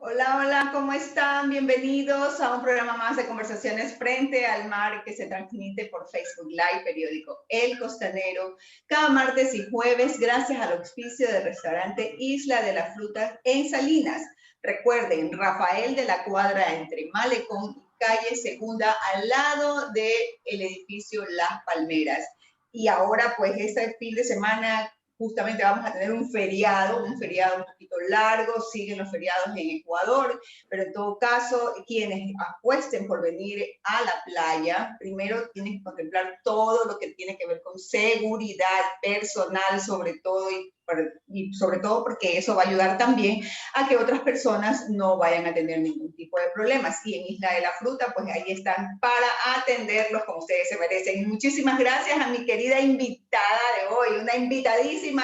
Hola, hola, ¿cómo están? Bienvenidos a un programa más de Conversaciones Frente al Mar que se transmite por Facebook Live, periódico El Costanero, cada martes y jueves, gracias al auspicio del restaurante Isla de la Fruta en Salinas. Recuerden, Rafael de la Cuadra entre Malecón y Calle Segunda, al lado del edificio Las Palmeras. Y ahora, pues, este fin de semana justamente vamos a tener un feriado un poquito largo, siguen los feriados en Ecuador, pero en todo caso, quienes apuesten por venir a la playa, primero tienen que contemplar todo lo que tiene que ver con seguridad personal, sobre todo, y sobre todo porque eso va a ayudar también a que otras personas no vayan a tener ningún tipo de problemas. Y en Isla de la Fruta, pues ahí están para atenderlos como ustedes se merecen. Y muchísimas gracias a mi querida invitada de hoy, una invitadísima,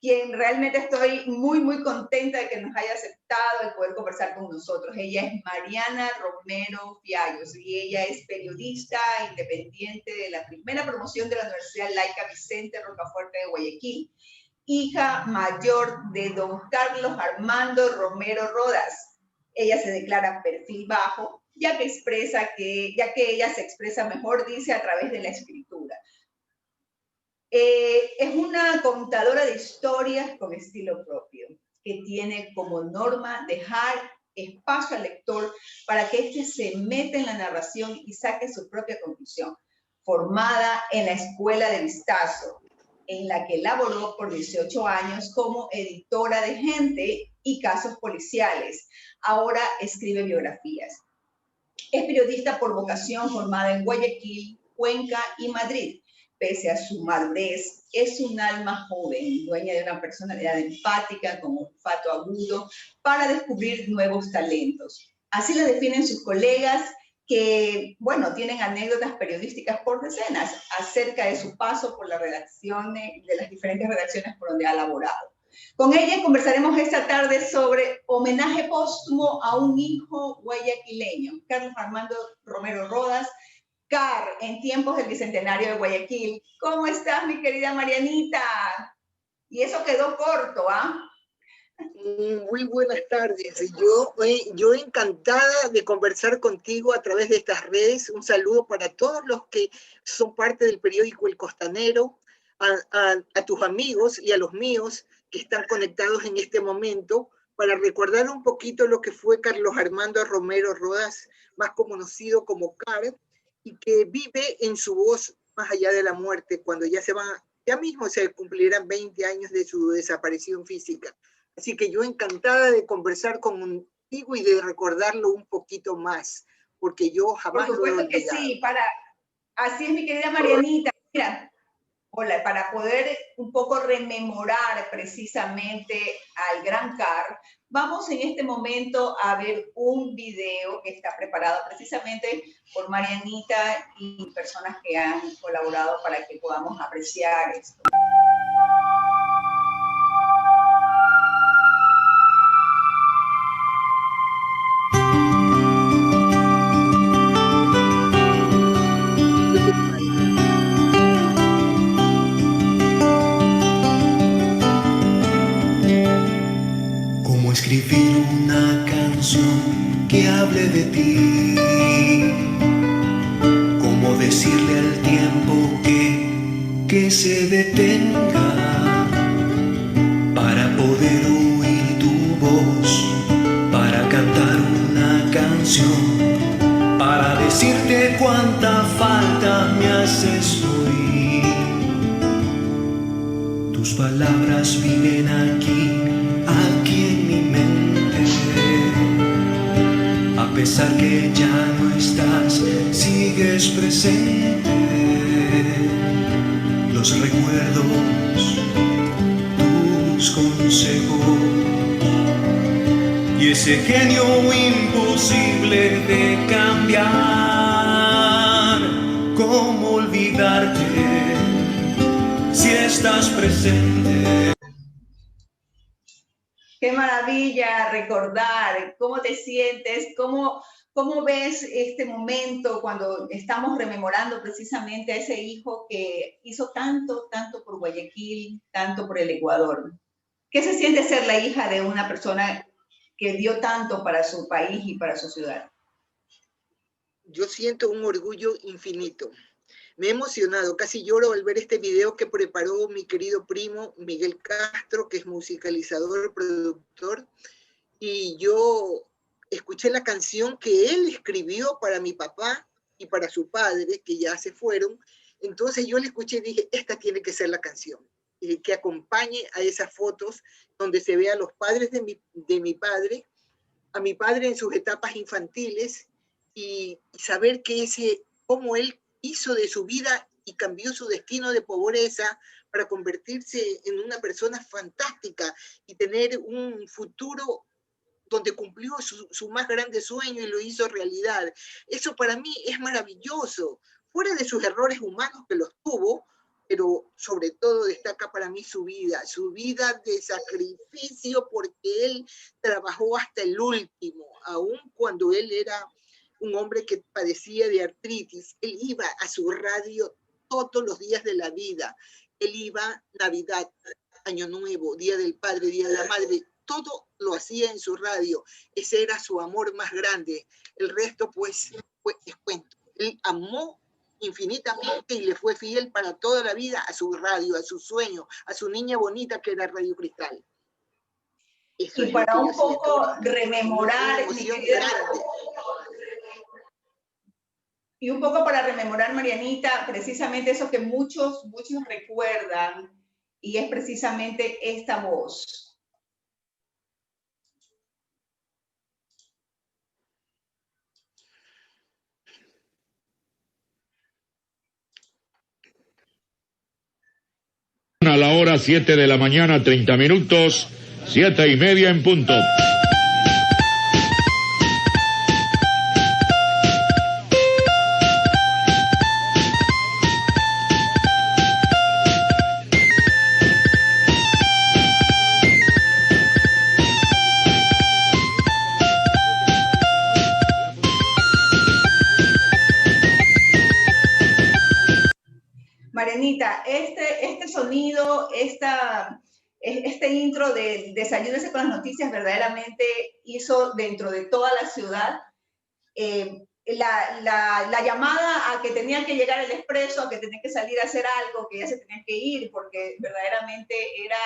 quien realmente estoy muy contenta de que nos haya aceptado el poder conversar con nosotros. Ella es Mariana Romero Fiallos y ella es periodista independiente de la primera promoción de la Universidad Laica Vicente Rocafuerte de Guayaquil, hija mayor de don Carlos Armando Romero Rodas. Ella se declara perfil bajo, ya que ella se expresa mejor, dice, a través de la escritura. Es una contadora de historias con estilo propio, que tiene como norma dejar espacio al lector para que éste se meta en la narración y saque su propia conclusión. Formada en la Escuela de Vistazo, en la que laboró por 18 años como editora de Gente y Casos Policiales. Ahora escribe biografías. Es periodista por vocación, formada en Guayaquil, Cuenca y Madrid. Pese a su madurez, es un alma joven, dueña de una personalidad empática con olfato agudo para descubrir nuevos talentos. Así lo definen sus colegas que, bueno, tienen anécdotas periodísticas por decenas acerca de su paso por la redacción de las diferentes redacciones por donde ha laborado. Con ella conversaremos esta tarde sobre homenaje póstumo a un hijo guayaquileño, Carlos Armando Romero Rodas, Car, en tiempos del Bicentenario de Guayaquil. ¿Cómo estás, mi querida Marianita? Y eso quedó corto, ¿ah? Muy buenas tardes. Yo encantada de conversar contigo a través de estas redes. Un saludo para todos los que son parte del periódico El Costanero, a tus amigos y a los míos que están conectados en este momento, para recordar un poquito lo que fue Carlos Armando Romero Rodas, más conocido como Car, y que vive en su voz más allá de la muerte, cuando ya mismo se cumplirán 20 años de su desaparición física. Así que yo encantada de conversar contigo y de recordarlo un poquito más, porque yo jamás lo he olvidado. Por supuesto que sí, así es, mi querida Marianita. Mira, hola, para poder un poco rememorar precisamente al gran Car, vamos en este momento a ver un video que está preparado precisamente por Marianita y personas que han colaborado para que podamos apreciar esto. Escribir una canción que hable de ti, cómo decirle al tiempo que se detenga para poder oír tu voz, para cantar una canción, para decirte cuánta falta me haces hoy. Tus palabras viven aquí en mi mente, a pesar que ya no estás, sigues presente. Los recuerdos, tus consejos y ese genio imposible de cambiar. ¿Cómo olvidarte si estás presente? Qué maravilla recordar, cómo te sientes, cómo ves este momento cuando estamos rememorando precisamente a ese hijo que hizo tanto, tanto por Guayaquil, tanto por el Ecuador. ¿Qué se siente ser la hija de una persona que dio tanto para su país y para su ciudad? Yo siento un orgullo infinito. Me he emocionado, casi lloro al ver este video que preparó mi querido primo Miguel Castro, que es musicalizador, productor, y yo escuché la canción que él escribió para mi papá y para su padre, que ya se fueron. Entonces yo le escuché y dije, esta tiene que ser la canción, que acompañe a esas fotos donde se ve a los padres de mi padre, a mi padre en sus etapas infantiles, y saber que cómo él hizo de su vida y cambió su destino de pobreza para convertirse en una persona fantástica y tener un futuro donde cumplió su más grande sueño y lo hizo realidad. Eso para mí es maravilloso, fuera de sus errores humanos que los tuvo, pero sobre todo destaca para mí su vida de sacrificio, porque él trabajó hasta el último, aun cuando él era un hombre que padecía de artritis. Él iba a su radio todos los días de la vida. Él iba Navidad, Año Nuevo, Día del Padre, Día de la Madre, todo lo hacía en su radio. Ese era su amor más grande. El resto, pues, es cuento. Él amó infinitamente y le fue fiel para toda la vida a su radio, a su sueño, a su niña bonita que era Radio Cristal. Eso y es para lo que un poco rememorar, una emoción grande. Y un poco para rememorar, Marianita, precisamente eso que muchos recuerdan, y es precisamente esta voz. A la hora 7 de la mañana, 30 minutos, 7:30 en punto. Marianita, este sonido, este intro de Desayúnese con las noticias verdaderamente hizo dentro de toda la ciudad la llamada a que tenían que llegar el expreso, a que tenían que salir a hacer algo, que ya se tenían que ir, porque verdaderamente era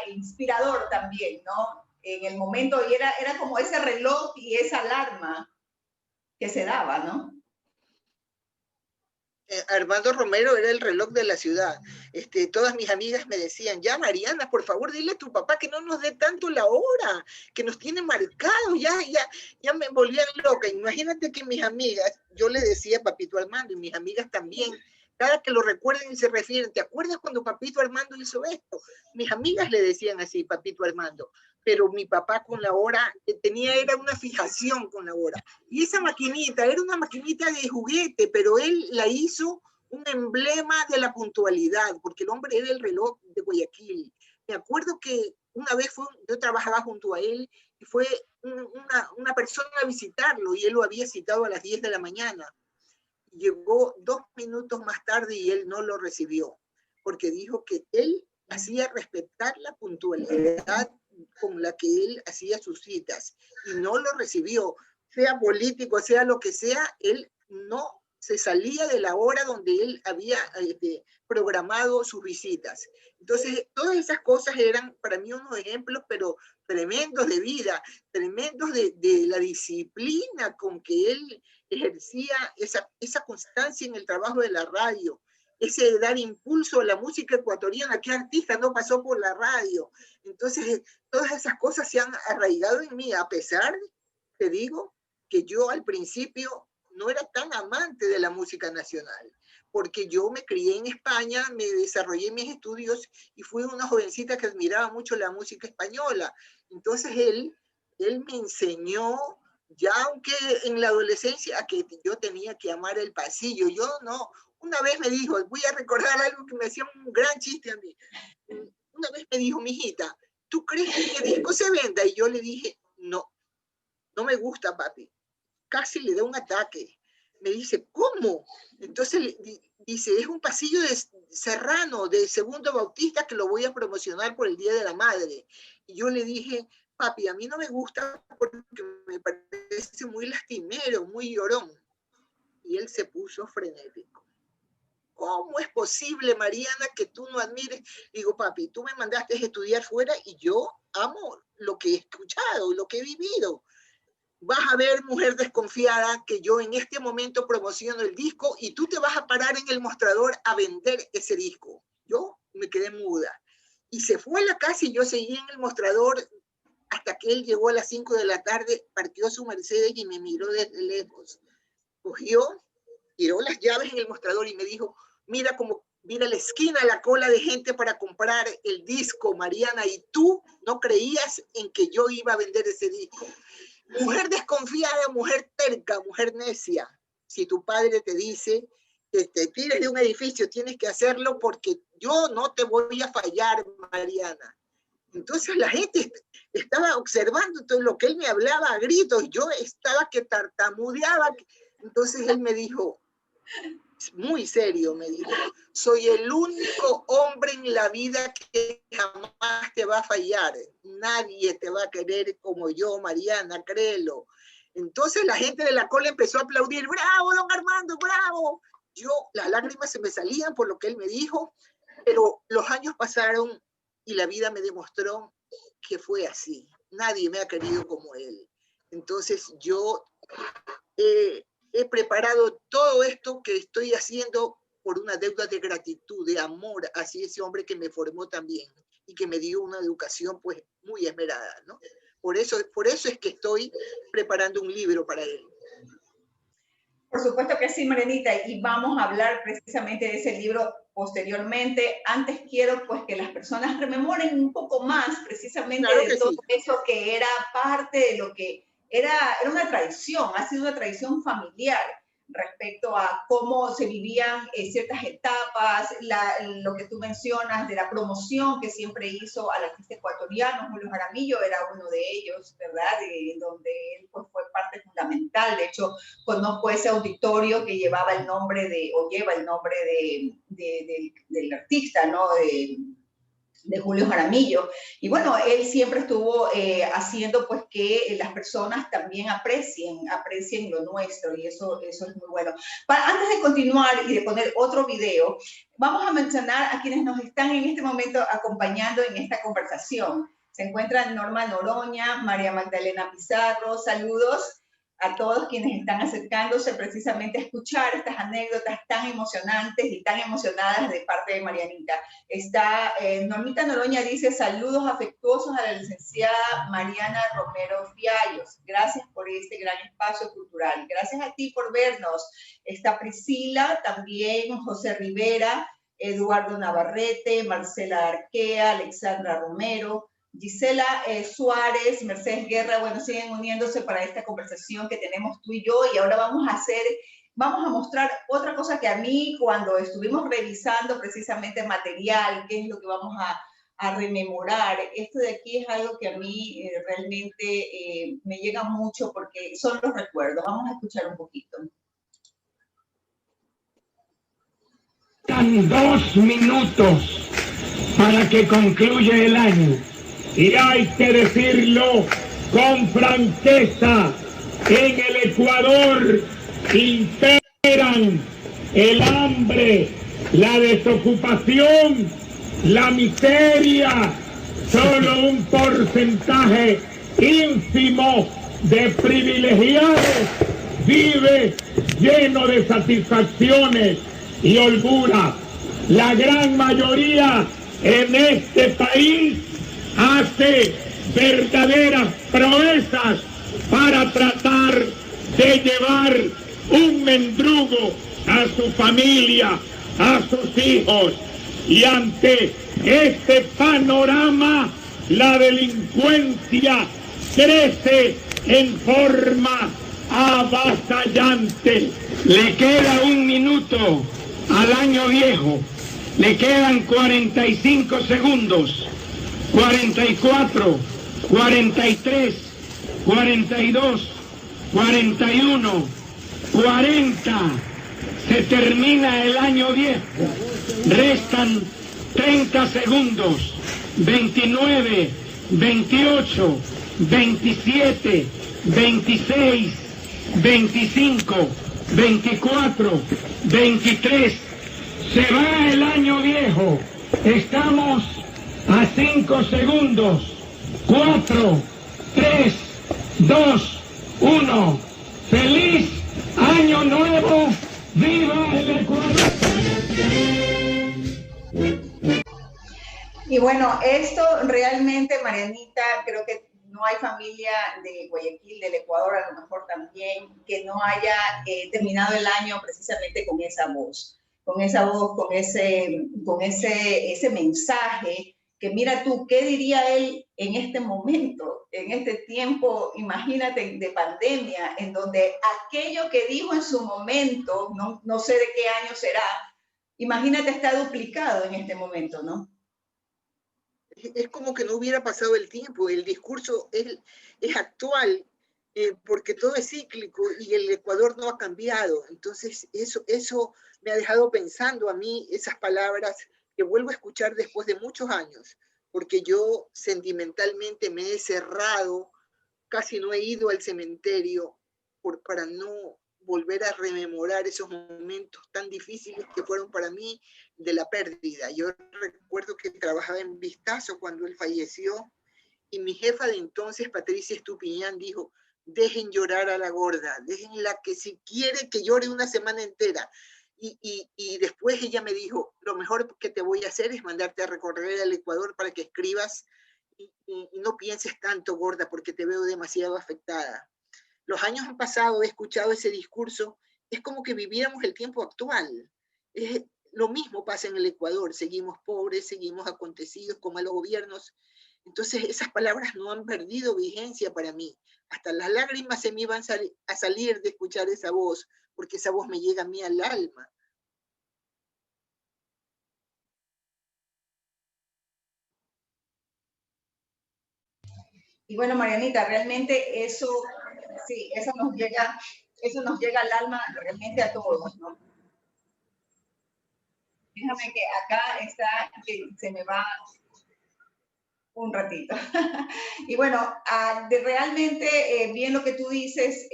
inspirador también, ¿no? En el momento, y era como ese reloj y esa alarma que se daba, ¿no? Armando Romero era el reloj de la ciudad. Todas mis amigas me decían, ya Mariana, por favor, dile a tu papá que no nos dé tanto la hora, que nos tiene marcados, ya me volvían loca. Imagínate que mis amigas, yo le decía Papito Armando, y mis amigas también, cada que lo recuerden y se refieren, ¿te acuerdas cuando Papito Armando hizo esto? Mis amigas le decían así, Papito Armando, pero mi papá con la hora era una fijación con la hora. Y esa maquinita era una maquinita de juguete, pero él la hizo un emblema de la puntualidad, porque el hombre era el reloj de Guayaquil. Me acuerdo que una vez yo trabajaba junto a él y fue una persona a visitarlo y él lo había citado a las 10 de la mañana. Llegó 2 minutos más tarde y él no lo recibió, porque dijo que él hacía respetar la puntualidad con la que él hacía sus citas y no lo recibió, sea político, sea lo que sea, él no se salía de la hora donde él había programado sus visitas. Entonces, todas esas cosas eran para mí unos ejemplos, pero tremendos de vida, tremendos de la disciplina con que él ejercía esa constancia en el trabajo de la radio, ese dar impulso a la música ecuatoriana. ¿Qué artista no pasó por la radio? Entonces, todas esas cosas se han arraigado en mí, a pesar, te digo, que yo al principio no era tan amante de la música nacional, porque yo me crié en España, me desarrollé en mis estudios y fui una jovencita que admiraba mucho la música española. Entonces él Él me enseñó, ya aunque en la adolescencia, a que yo tenía que amar el pasillo. Yo no. Una vez me dijo, voy a recordar algo que me hacía un gran chiste a mí. Una vez me dijo, mijita, ¿tú crees que el disco se venda? Y yo le dije, no, no me gusta, papi. Casi le da un ataque. Me dice, ¿cómo? Entonces dice, es un pasillo de Serrano, de Segundo Bautista, que lo voy a promocionar por el Día de la Madre. Y yo le dije, papi, a mí no me gusta porque me parece muy lastimero, muy llorón. Y él se puso frenético. ¿Cómo es posible, Mariana, que tú no admires? Digo, papi, tú me mandaste a estudiar fuera y yo amo lo que he escuchado, lo que he vivido. Vas a ver, mujer desconfiada, que yo en este momento promociono el disco y tú te vas a parar en el mostrador a vender ese disco. Yo me quedé muda. Y se fue a la casa y yo seguí en el mostrador hasta que él llegó a las 5 de la tarde, partió su Mercedes y me miró desde lejos. Cogió, tiró las llaves en el mostrador y me dijo, mira la esquina, la cola de gente para comprar el disco, Mariana, y tú no creías en que yo iba a vender ese disco. Mujer desconfiada, mujer terca, mujer necia. Si tu padre te dice que te tires de un edificio, tienes que hacerlo porque yo no te voy a fallar, Mariana. Entonces la gente estaba observando todo lo que él me hablaba a gritos. Yo estaba que tartamudeaba. Entonces él me dijo, muy serio, me dijo, soy el único hombre en la vida que jamás te va a fallar. Nadie te va a querer como yo, Mariana, créelo. Entonces la gente de la cola empezó a aplaudir, bravo, don Armando, bravo. Yo, las lágrimas se me salían por lo que él me dijo, pero los años pasaron y la vida me demostró que fue así. Nadie me ha querido como él. Entonces yo he preparado todo esto que estoy haciendo por una deuda de gratitud, de amor hacia ese hombre que me formó también y que me dio una educación pues muy esmerada, ¿no? Por eso es que estoy preparando un libro para él. Por supuesto que sí, Marianita, y vamos a hablar precisamente de ese libro posteriormente. Antes quiero pues que las personas rememoren un poco más precisamente claro de todo eso que era parte de lo que era una tradición, ha sido una tradición familiar respecto a cómo se vivían ciertas etapas, lo que tú mencionas de la promoción que siempre hizo al artista ecuatoriano. Julio Jaramillo era uno de ellos, ¿verdad? Donde él pues, fue parte fundamental. De hecho, conozco ese auditorio que llevaba el nombre lleva el nombre del artista, ¿no? De Julio Jaramillo. Y bueno, él siempre estuvo haciendo pues que las personas también aprecien lo nuestro, y eso es muy bueno. Antes de continuar y de poner otro video, vamos a mencionar a quienes nos están en este momento acompañando en esta conversación. Se encuentran Norma Noroña, María Magdalena Pizarro, saludos a todos quienes están acercándose precisamente a escuchar estas anécdotas tan emocionantes y tan emocionadas de parte de Marianita. Está Normita Noroña, dice saludos afectuosos a la licenciada Mariana Romero Fiallos. Gracias por este gran espacio cultural. Gracias a ti por vernos. Está Priscila, también José Rivera, Eduardo Navarrete, Marcela Arquea, Alexandra Romero, Gisela Suárez, Mercedes Guerra, bueno, siguen uniéndose para esta conversación que tenemos tú y yo, y ahora vamos a mostrar otra cosa que a mí, cuando estuvimos revisando precisamente material, qué es lo que vamos a rememorar, esto de aquí es algo que a mí realmente me llega mucho porque son los recuerdos. Vamos a escuchar un poquito. 2 minutos para que concluya el año. Y hay que decirlo con franqueza, en el Ecuador imperan el hambre, la desocupación, la miseria. Solo un porcentaje ínfimo de privilegiados vive lleno de satisfacciones y holgura. La gran mayoría en este país hace verdaderas proezas para tratar de llevar un mendrugo a su familia, a sus hijos. Y ante este panorama, la delincuencia crece en forma avasallante. Le queda 1 minuto al año viejo. Le quedan 45 segundos. 44, 43, 42, 41, 40. Se termina el año viejo. Restan 30 segundos. 29, 28, 27, 26, 25, 24, 23. Se va el año viejo. Estamos a 5 segundos. 4, 3, 2, 1. ¡Feliz Año Nuevo! ¡Viva el Ecuador! Y bueno, esto realmente, Marianita, creo que no hay familia de Guayaquil, del Ecuador a lo mejor también, que no haya terminado el año precisamente con esa voz, con ese mensaje, que mira tú, ¿qué diría él en este momento, en este tiempo, imagínate, de pandemia, en donde aquello que dijo en su momento, no sé de qué año será, imagínate, está duplicado en este momento, ¿no? Es como que no hubiera pasado el tiempo, el discurso es actual, porque todo es cíclico y el Ecuador no ha cambiado. Entonces eso me ha dejado pensando a mí esas palabras que vuelvo a escuchar después de muchos años, porque yo sentimentalmente me he cerrado, casi no he ido al cementerio para no volver a rememorar esos momentos tan difíciles que fueron para mí de la pérdida. Yo recuerdo que trabajaba en Vistazo cuando él falleció y mi jefa de entonces, Patricia Estupiñán, dijo: dejen llorar a la gorda, déjenla que si quiere que llore una semana entera. Y después ella me dijo: lo mejor que te voy a hacer es mandarte a recorrer el Ecuador para que escribas y no pienses tanto, gorda, porque te veo demasiado afectada. Los años han pasado, he escuchado ese discurso, es como que viviéramos el tiempo actual. Lo mismo pasa en el Ecuador, seguimos pobres, seguimos acontecidos con malos gobiernos. Entonces esas palabras no han perdido vigencia para mí. Hasta las lágrimas se me iban a salir de escuchar esa voz, porque esa voz me llega a mí al alma. Y bueno, Marianita, realmente eso, sí, eso nos llega al alma realmente a todos, ¿no? Déjame que acá está, que se me va un ratito. Y bueno, realmente bien lo que tú dices,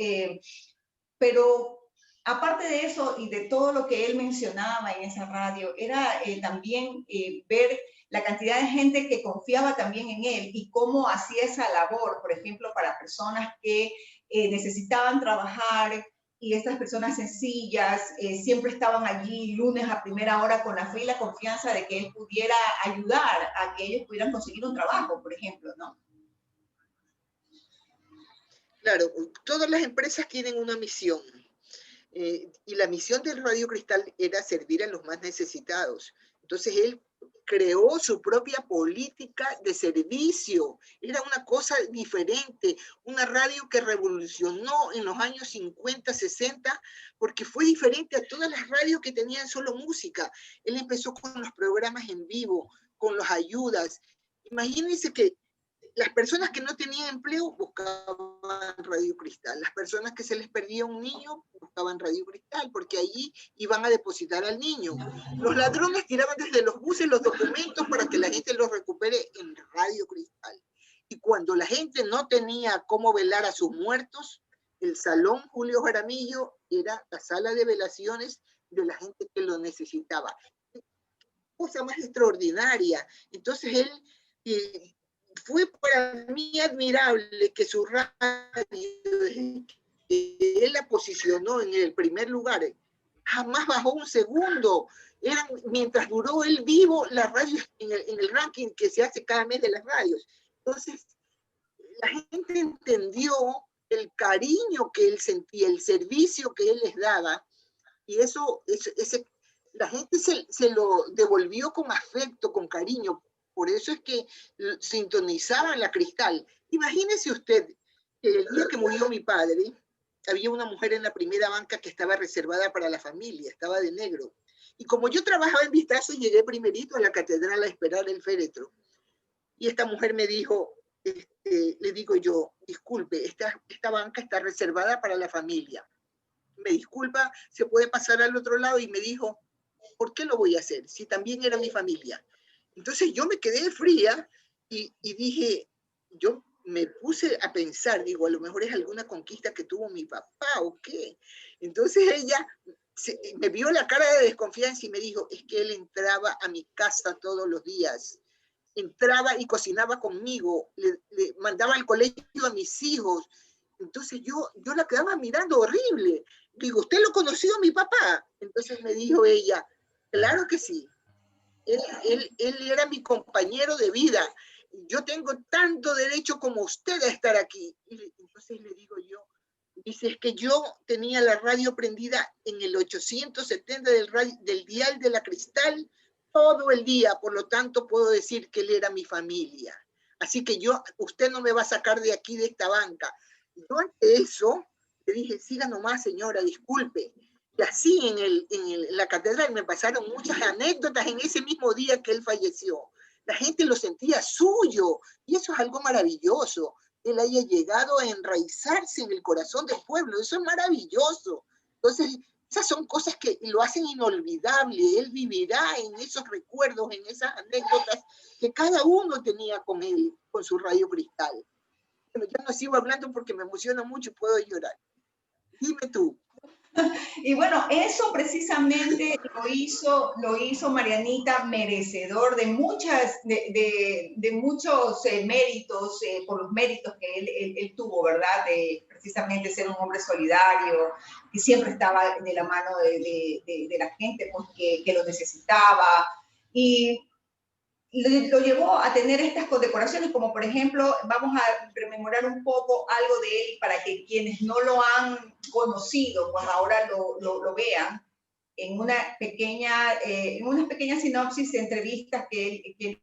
pero aparte de eso y de todo lo que él mencionaba en esa radio, era también ver la cantidad de gente que confiaba también en él y cómo hacía esa labor, por ejemplo, para personas que necesitaban trabajar, y estas personas sencillas siempre estaban allí lunes a primera hora con la fe y la confianza de que él pudiera ayudar a que ellos pudieran conseguir un trabajo, por ejemplo, ¿no? Claro, todas las empresas tienen una misión. Y la misión del Radio Cristal era servir a los más necesitados. Entonces él creó su propia política de servicio. Era una cosa diferente, una radio que revolucionó en los años 50, 60, porque fue diferente a todas las radios que tenían solo música. Él empezó con los programas en vivo, con las ayudas. Imagínense que las personas que no tenían empleo buscaban Radio Cristal. Las personas que se les perdía un niño buscaban Radio Cristal, porque allí iban a depositar al niño. Los ladrones tiraban desde los buses los documentos para que la gente los recupere en Radio Cristal. Y cuando la gente no tenía cómo velar a sus muertos, el Salón Julio Jaramillo era la sala de velaciones de la gente que lo necesitaba. Cosa más extraordinaria. Entonces él... fue para mí admirable que su radio, él la posicionó en el primer lugar, jamás bajó un segundo. Mientras duró él vivo, la radio en el ranking que se hace cada mes de las radios. Entonces, la gente entendió el cariño que él sentía, el servicio que él les daba, y la gente se lo devolvió con afecto, con cariño. Por eso es que sintonizaban la Cristal. Imagínese usted que el día que murió mi padre, había una mujer en la primera banca que estaba reservada para la familia, estaba de negro. Y como yo trabajaba en Vistazo, llegué primerito a la catedral a esperar el féretro. Y esta mujer me dijo, le digo yo, disculpe, esta banca está reservada para la familia. Me disculpa, ¿se puede pasar al otro lado? Y me dijo, ¿por qué lo voy a hacer? Si también era mi familia. Entonces yo me quedé fría y dije, yo me puse a pensar, digo, a lo mejor es alguna conquista que tuvo mi papá o qué. Entonces ella me vio la cara de desconfianza y me dijo, es que él entraba a mi casa todos los días. Entraba y cocinaba conmigo, le mandaba al colegio a mis hijos. Entonces yo la quedaba mirando horrible. Digo, ¿usted lo conoció a mi papá? Entonces me dijo ella, claro que sí. Él era mi compañero de vida. Yo tengo tanto derecho como usted a estar aquí. Y entonces le digo yo, dice, es que yo tenía la radio prendida en el 870 del dial de la Cristal todo el día, por lo tanto puedo decir que él era mi familia. Así que usted no me va a sacar de aquí, de esta banca. Yo ante eso le dije, siga nomás señora, disculpe. Y así en la catedral me pasaron muchas anécdotas en ese mismo día que él falleció. La gente lo sentía suyo, y eso es algo maravilloso. Él haya llegado a enraizarse en el corazón del pueblo, eso es maravilloso. Entonces, esas son cosas que lo hacen inolvidable. Él vivirá en esos recuerdos, en esas anécdotas que cada uno tenía con él, con su Radio Cristal. Pero yo no sigo hablando porque me emociona mucho y puedo llorar. Dime tú. Y bueno, eso precisamente lo hizo Marianita merecedor de muchos méritos, por los méritos que él tuvo, ¿verdad? De precisamente ser un hombre solidario, que siempre estaba de la mano de la gente porque, que lo necesitaba. Y lo llevó a tener estas condecoraciones, como por ejemplo, vamos a rememorar un poco algo de él para que quienes no lo han conocido, pues ahora lo vean, en una pequeña sinopsis de entrevistas que él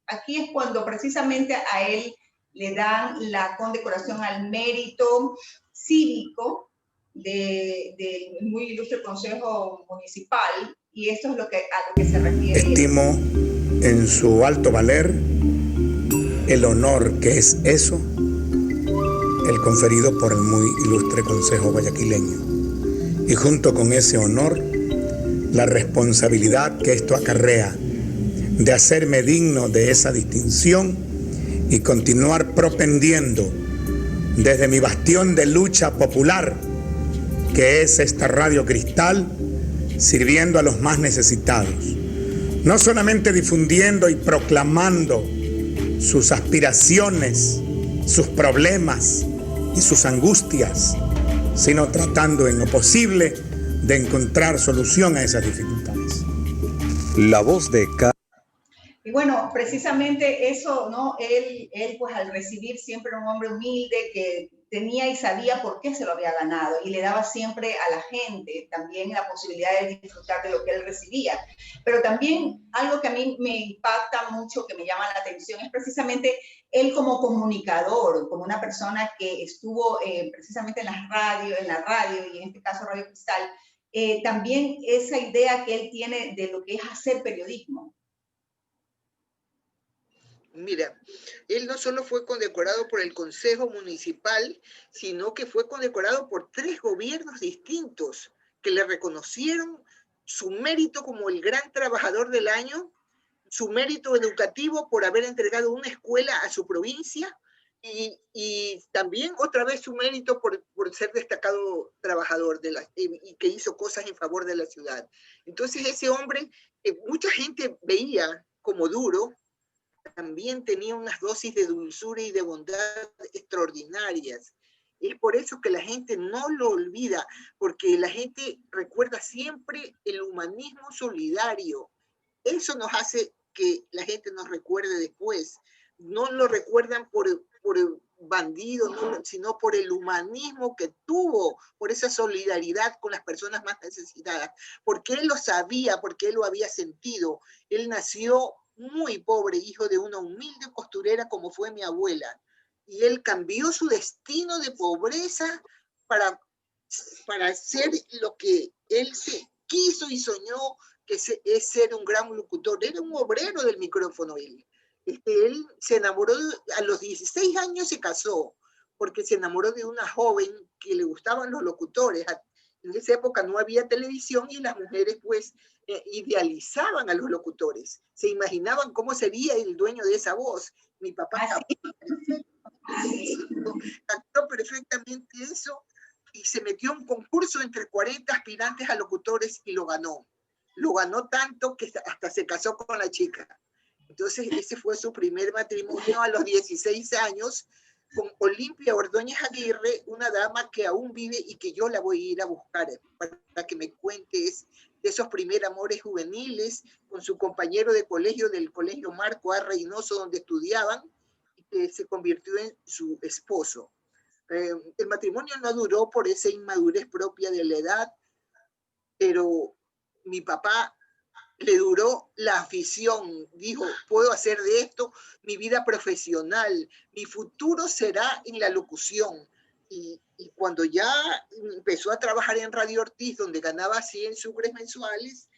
aquí es cuando precisamente a él le dan la condecoración al mérito cívico del muy ilustre Consejo Municipal, y esto es a lo que se refiere. Estimo en su alto valer el honor que es eso, el conferido por el muy ilustre Consejo Guayaquileño, y junto con ese honor, la responsabilidad que esto acarrea de hacerme digno de esa distinción y continuar propendiendo desde mi bastión de lucha popular, que es esta Radio Cristal, sirviendo a los más necesitados. No solamente difundiendo y proclamando sus aspiraciones, sus problemas y sus angustias, sino tratando en lo posible de encontrar solución a esas dificultades. La voz de Y bueno, precisamente eso, ¿no? Él pues al recibir siempre un hombre humilde que tenía y sabía por qué se lo había ganado y le daba siempre a la gente también la posibilidad de disfrutar de lo que él recibía. Pero también algo que a mí me impacta mucho, que me llama la atención, es precisamente él como comunicador, como una persona que estuvo precisamente en la radio y en este caso Radio Cristal, también esa idea que él tiene de lo que es hacer periodismo. Mira, él no solo fue condecorado por el Consejo Municipal, sino que fue condecorado por 3 gobiernos distintos que le reconocieron su mérito como el gran trabajador del año, su mérito educativo por haber entregado una escuela a su provincia y también otra vez su mérito por ser destacado trabajador y que hizo cosas en favor de la ciudad. Entonces ese hombre, mucha gente veía como duro, también tenía unas dosis de dulzura y de bondad extraordinarias. Es por eso que la gente no lo olvida, porque la gente recuerda siempre el humanismo solidario. Eso nos hace que la gente nos recuerde después. No lo recuerdan por bandido, no, sino por el humanismo que tuvo, por esa solidaridad con las personas más necesitadas, porque él lo sabía, porque él lo había sentido. Él nació muy pobre, hijo de una humilde costurera como fue mi abuela. Y él cambió su destino de pobreza para hacer lo que él se quiso y soñó, que es ser un gran locutor. Era un obrero del micrófono él. Él se enamoró, a los 16 años se casó, porque se enamoró de una joven que le gustaban los locutores. En esa época no había televisión y las mujeres pues idealizaban a los locutores. Se imaginaban cómo sería el dueño de esa voz. Mi papá captó perfectamente eso y se metió en un concurso entre 40 aspirantes a locutores y lo ganó. Lo ganó tanto que hasta se casó con la chica. Entonces ese fue su primer matrimonio a los 16 años con Olimpia Ordóñez Aguirre, una dama que aún vive y que yo la voy a ir a buscar para que me cuentes de esos primeros amores juveniles con su compañero de colegio del Colegio Marco A. Reynoso, donde estudiaban, y que se convirtió en su esposo. El matrimonio no duró por esa inmadurez propia de la edad, pero mi papá le duró la afición. Dijo, puedo hacer de esto mi vida profesional, mi futuro será en la locución. Y cuando ya empezó a trabajar en Radio Ortiz, donde ganaba 100 sucres mensuales,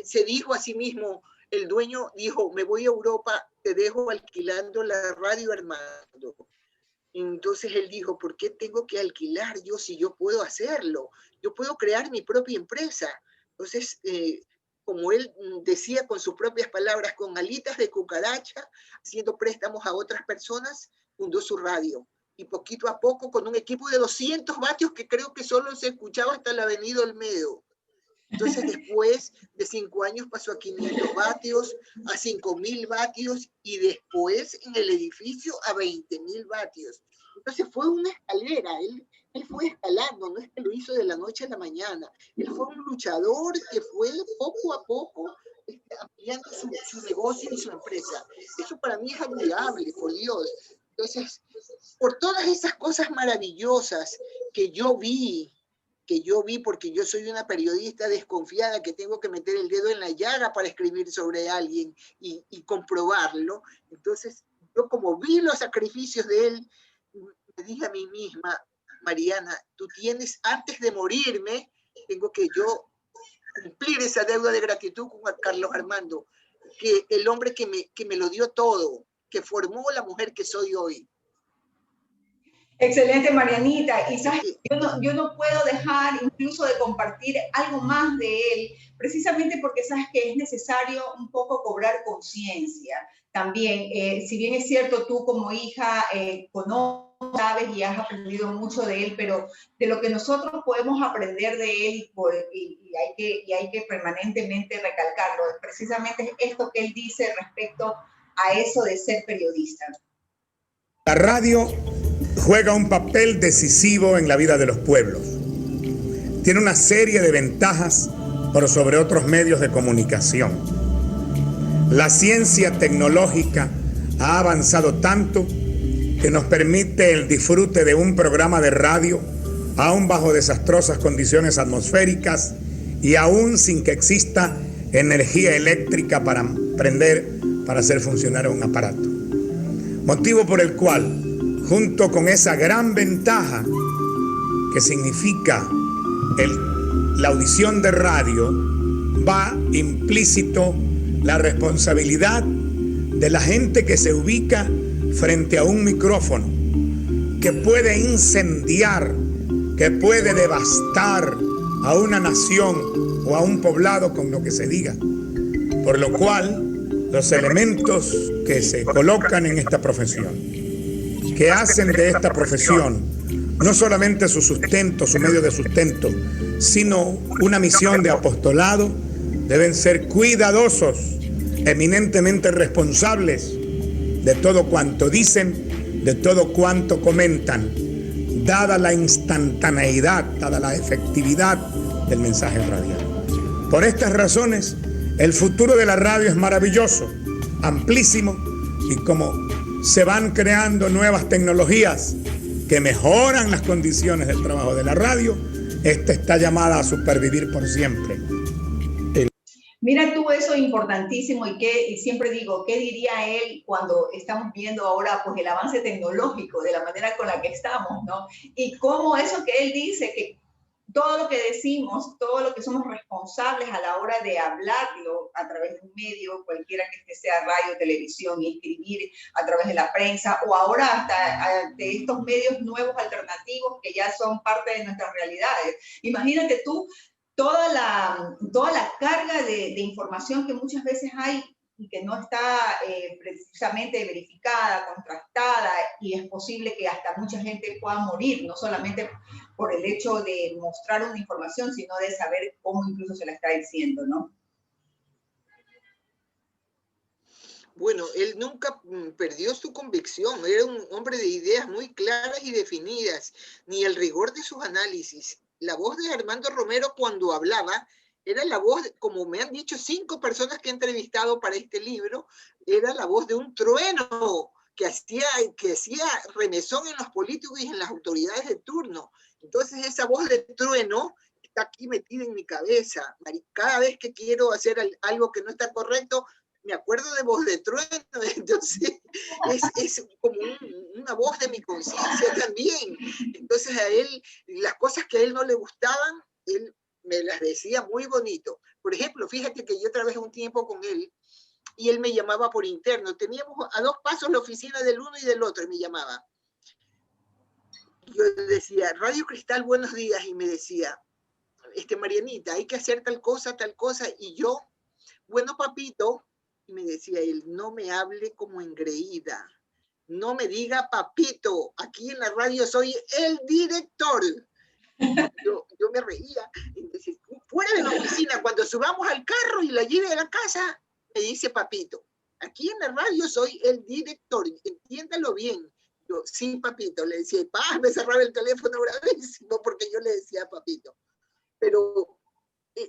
se dijo a sí mismo, el dueño dijo, me voy a Europa, te dejo alquilando la radio, Armando. Entonces él dijo, ¿por qué tengo que alquilar yo si yo puedo hacerlo? Yo puedo crear mi propia empresa. Entonces, como él decía con sus propias palabras, con alitas de cucaracha, haciendo préstamos a otras personas, fundó su radio. Y poquito a poco, con un equipo de 200 vatios que creo que solo se escuchaba hasta la Avenida Olmedo. Entonces, después de 5 años pasó a 500 vatios, a 5.000 vatios y después en el edificio a 20.000 vatios. Entonces fue una escalera, él fue escalando, no es que lo hizo de la noche a la mañana. Él fue un luchador que fue poco a poco ampliando su negocio y su empresa. Eso para mí es admirable, por Dios. Entonces, por todas esas cosas maravillosas que yo vi, porque yo soy una periodista desconfiada que tengo que meter el dedo en la llaga para escribir sobre alguien y comprobarlo. Entonces, yo como vi los sacrificios de él, me dije a mí misma, Mariana, tú tienes, antes de morirme, tengo que yo cumplir esa deuda de gratitud con Carlos Armando, que el hombre que me lo dio todo, que formó la mujer que soy hoy. Excelente, Marianita. Y sabes, yo no puedo dejar incluso de compartir algo más de él, precisamente porque sabes que es necesario un poco cobrar conciencia. También, si bien es cierto, tú como hija conoces, sabes y has aprendido mucho de él, pero de lo que nosotros podemos aprender de él y hay que permanentemente recalcarlo, precisamente es esto que él dice respecto a eso de ser periodista. La radio juega un papel decisivo en la vida de los pueblos. Tiene una serie de ventajas por sobre otros medios de comunicación. La ciencia tecnológica ha avanzado tanto que nos permite el disfrute de un programa de radio, aún bajo desastrosas condiciones atmosféricas y aún sin que exista energía eléctrica para hacer funcionar un aparato. Motivo por el cual, junto con esa gran ventaja que significa la audición de radio, va implícito la responsabilidad de la gente que se ubica frente a un micrófono, que puede incendiar, que puede devastar a una nación o a un poblado con lo que se diga. Por lo cual, los elementos que se colocan en esta profesión, que hacen de esta profesión no solamente su sustento, su medio de sustento, sino una misión de apostolado, deben ser cuidadosos, eminentemente responsables de todo cuanto dicen, de todo cuanto comentan, dada la instantaneidad, dada la efectividad del mensaje radial. Por estas razones, el futuro de la radio es maravilloso, amplísimo, y como se van creando nuevas tecnologías que mejoran las condiciones del trabajo de la radio, esta está llamada a supervivir por siempre. Mira tú, eso es importantísimo y siempre digo, ¿qué diría él cuando estamos viendo ahora pues el avance tecnológico de la manera con la que estamos, ¿no? Y cómo eso que él dice, que todo lo que decimos, todo lo que somos responsables a la hora de hablarlo a través de un medio, cualquiera que sea radio, televisión, y escribir a través de la prensa, o ahora hasta de estos medios nuevos alternativos que ya son parte de nuestras realidades. Imagínate tú toda la carga de información que muchas veces hay y que no está precisamente verificada, contrastada, y es posible que hasta mucha gente pueda morir, no solamente por el hecho de mostrar una información, sino de saber cómo incluso se la está diciendo, ¿no? Bueno, él nunca perdió su convicción, era un hombre de ideas muy claras y definidas, ni el rigor de sus análisis. La voz de Armando Romero cuando hablaba era la voz, como me han dicho 5 personas que he entrevistado para este libro, era la voz de un trueno que hacía remesón en los políticos y en las autoridades de turno. Entonces esa voz de trueno está aquí metida en mi cabeza. Cada vez que quiero hacer algo que no está correcto, me acuerdo de voz de trueno, entonces es como una voz de mi conciencia también. Entonces a él, las cosas que a él no le gustaban, él me las decía muy bonito. Por ejemplo, fíjate que yo trabajé un tiempo con él y él me llamaba por interno. Teníamos a 2 pasos la oficina del uno y del otro y me llamaba. Yo decía, Radio Cristal, buenos días, y me decía, Marianita, hay que hacer tal cosa, y yo, bueno, papito, y me decía él, no me hable como engreída, no me diga papito, aquí en la radio soy el director. Yo me reía. Entonces, fuera de la oficina, cuando subamos al carro y la lleve a la casa, me dice papito, aquí en la radio soy el director, entiéndalo bien. Yo, sí, papito, le decía, me cerraba el teléfono bravísimo porque yo le decía papito. Pero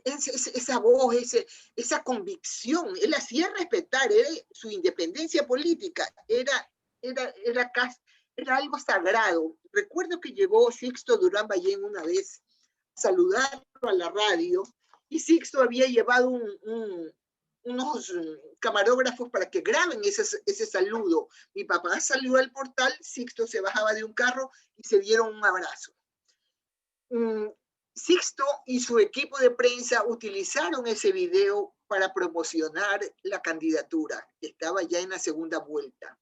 esa voz, esa convicción, él hacía respetar su independencia política, era algo sagrado. Recuerdo que llegó Sixto Durán Ballén una vez a saludarlo a la radio, y Sixto había llevado unos camarógrafos para que graben ese saludo. Mi papá salió al portal, Sixto se bajaba de un carro y se dieron un abrazo. Sixto y su equipo de prensa utilizaron ese video para promocionar la candidatura, que estaba ya en la segunda vuelta.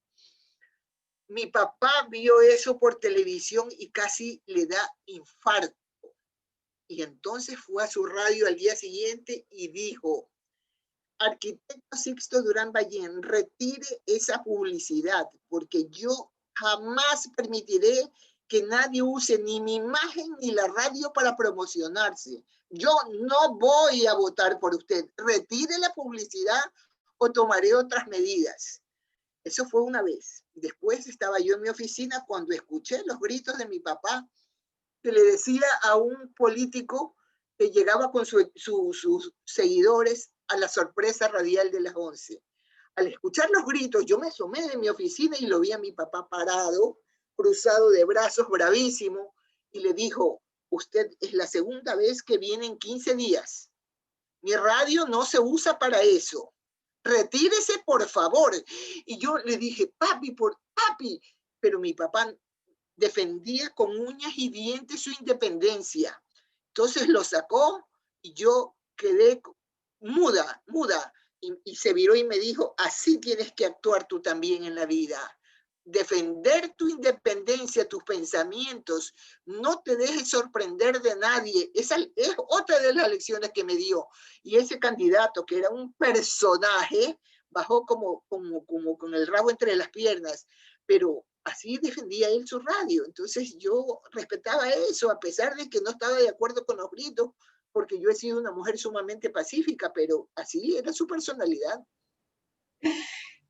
Mi papá vio eso por televisión y casi le da infarto. Y entonces fue a su radio al día siguiente y dijo, arquitecto Sixto Durán Ballén, retire esa publicidad, porque yo jamás permitiré que nadie use ni mi imagen ni la radio para promocionarse. Yo no voy a votar por usted. Retire la publicidad o tomaré otras medidas. Eso fue una vez. Después estaba yo en mi oficina cuando escuché los gritos de mi papá que le decía a un político que llegaba con sus seguidores a la sorpresa radial de las 11. Al escuchar los gritos, yo me asomé de mi oficina y lo vi a mi papá parado, cruzado de brazos, bravísimo, y le dijo, usted es la segunda vez que viene en 15 días. Mi radio no se usa para eso. Retírese, por favor. Y yo le dije, papi, pero mi papá defendía con uñas y dientes su independencia. Entonces lo sacó y yo quedé muda, y se viró y me dijo, así tienes que actuar tú también en la vida. Defender tu independencia, tus pensamientos, no te dejes sorprender de nadie. Esa es otra de las lecciones que me dio. Y ese candidato, que era un personaje, bajó como con el rabo entre las piernas, pero así defendía él su radio. Entonces yo respetaba eso, a pesar de que no estaba de acuerdo con los gritos, porque yo he sido una mujer sumamente pacífica, pero así era su personalidad.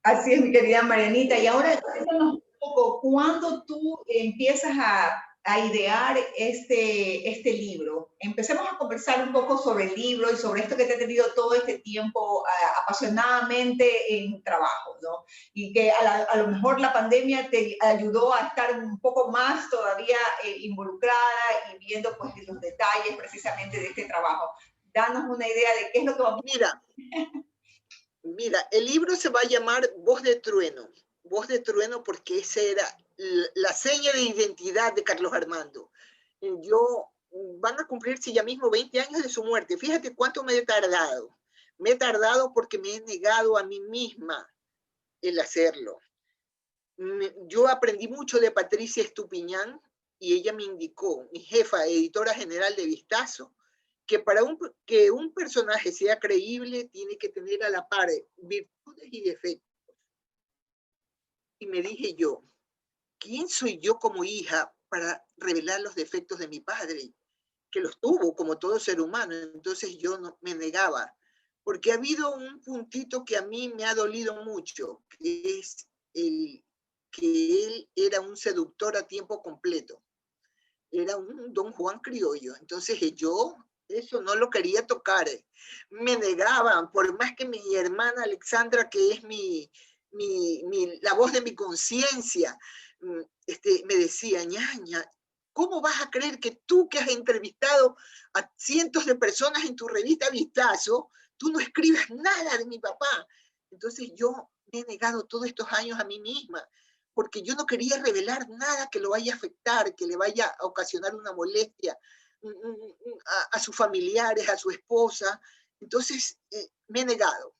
Así es, mi querida Marianita. Y ahora, cuéntanos un poco, ¿cuándo tú empiezas a idear este libro? Empecemos a conversar un poco sobre el libro y sobre esto que te ha tenido todo este tiempo apasionadamente en trabajo, ¿no? Y que a lo mejor la pandemia te ayudó a estar un poco más todavía involucrada y viendo pues los detalles precisamente de este trabajo. danos una idea de qué es lo que vamos a... Mira, el libro se va a llamar Voz de Trueno. Voz de Trueno porque esa era la seña de identidad de Carlos Armando. Van a cumplirse ya mismo 20 años de su muerte. Fíjate cuánto me he tardado. Me he tardado porque me he negado a mí misma el hacerlo. Yo aprendí mucho de Patricia Estupiñán y ella me indicó, mi jefa, editora general de Vistazo, que para que un personaje sea creíble tiene que tener a la par virtudes y defectos. Y me dije yo, ¿quién soy yo como hija para revelar los defectos de mi padre? Que los tuvo como todo ser humano. Entonces yo no, me negaba, porque ha habido un puntito que a mí me ha dolido mucho, que es que él era un seductor a tiempo completo. Era un Don Juan criollo. Entonces yo eso no lo quería tocar. Me negaban, por más que mi hermana Alexandra, que es la voz de mi conciencia, me decía, ñaña, ¿cómo vas a creer que tú, que has entrevistado a cientos de personas en tu revista Vistazo, tú no escribes nada de mi papá? Entonces yo me he negado todos estos años a mí misma, porque yo no quería revelar nada que lo vaya a afectar, que le vaya a ocasionar una molestia a sus familiares, a su esposa. Entonces me he negado,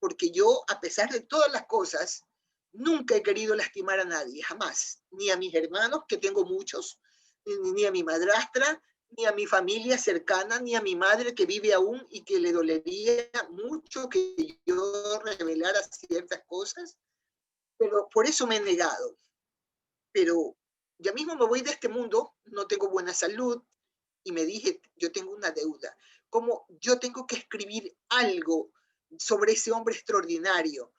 porque yo, a pesar de todas las cosas, nunca he querido lastimar a nadie, jamás. Ni a mis hermanos, que tengo muchos, ni a mi madrastra, ni a mi familia cercana, ni a mi madre que vive aún y que le dolería mucho que yo revelara ciertas cosas. Pero por eso me he negado. Pero ya mismo me voy de este mundo, no tengo buena salud, y me dije, yo tengo una deuda. ¿Cómo yo tengo que escribir algo sobre ese hombre extraordinario?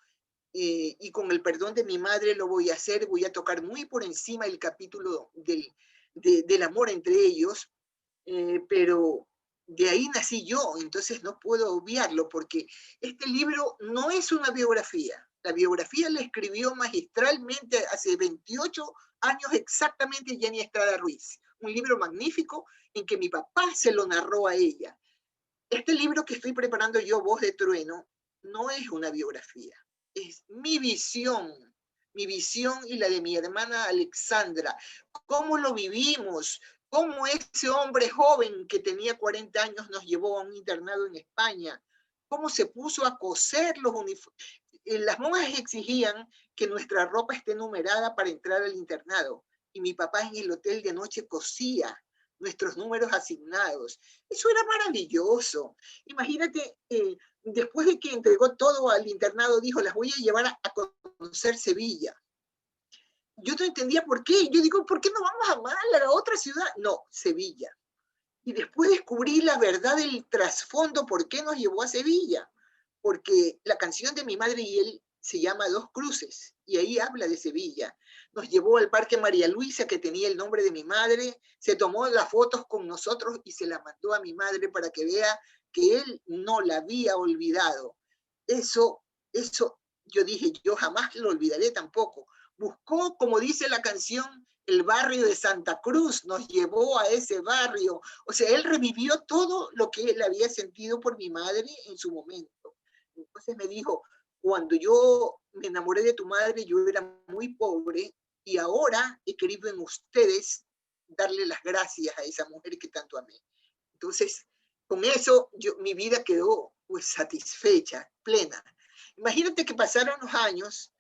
Y con el perdón de mi madre lo voy a hacer, voy a tocar muy por encima el capítulo del amor entre ellos, pero de ahí nací yo, entonces no puedo obviarlo, porque este libro no es una biografía. La biografía la escribió magistralmente hace 28 años exactamente Jenny Estrada Ruiz. Un libro magnífico en que mi papá se lo narró a ella. Este libro que estoy preparando yo, Voz de Trueno, no es una biografía. Es mi visión y la de mi hermana Alexandra. ¿Cómo lo vivimos? ¿Cómo ese hombre joven que tenía 40 años nos llevó a un internado en España? ¿Cómo se puso a coser los uniformes? Las monjas exigían que nuestra ropa esté numerada para entrar al internado. Y mi papá en el hotel de noche cosía nuestros números asignados. Eso era maravilloso. Imagínate, después de que entregó todo al internado, dijo, las voy a llevar a conocer Sevilla. Yo no entendía por qué. Yo digo, ¿por qué no vamos a Málaga, a otra ciudad? No, Sevilla. Y después descubrí la verdad del trasfondo, por qué nos llevó a Sevilla. Porque la canción de mi madre y él se llama Dos Cruces, y ahí habla de Sevilla. Nos llevó al Parque María Luisa, que tenía el nombre de mi madre, se tomó las fotos con nosotros y se las mandó a mi madre para que vea que él no la había olvidado. Eso, yo dije, yo jamás lo olvidaré tampoco. Buscó, como dice la canción, el barrio de Santa Cruz, nos llevó a ese barrio. O sea, él revivió todo lo que él había sentido por mi madre en su momento. Entonces me dijo, cuando yo me enamoré de tu madre, yo era muy pobre y ahora he querido en ustedes darle las gracias a esa mujer que tanto amé. Entonces, con eso mi vida quedó pues satisfecha, plena. Imagínate que pasaron los años,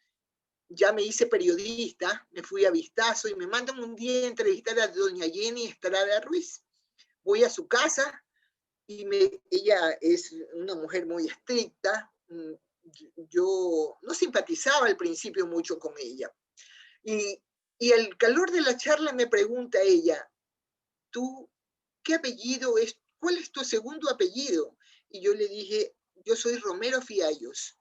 ya me hice periodista, me fui a Vistazo y me mandan un día a entrevistar a doña Jenny Estrada Ruiz. Voy a su casa y ella es una mujer muy estricta. Yo no simpatizaba al principio mucho con ella. Y al calor de la charla me pregunta ella, ¿tú qué apellido es? ¿Cuál es tu segundo apellido? Y yo le dije, yo soy Romero Fiallos.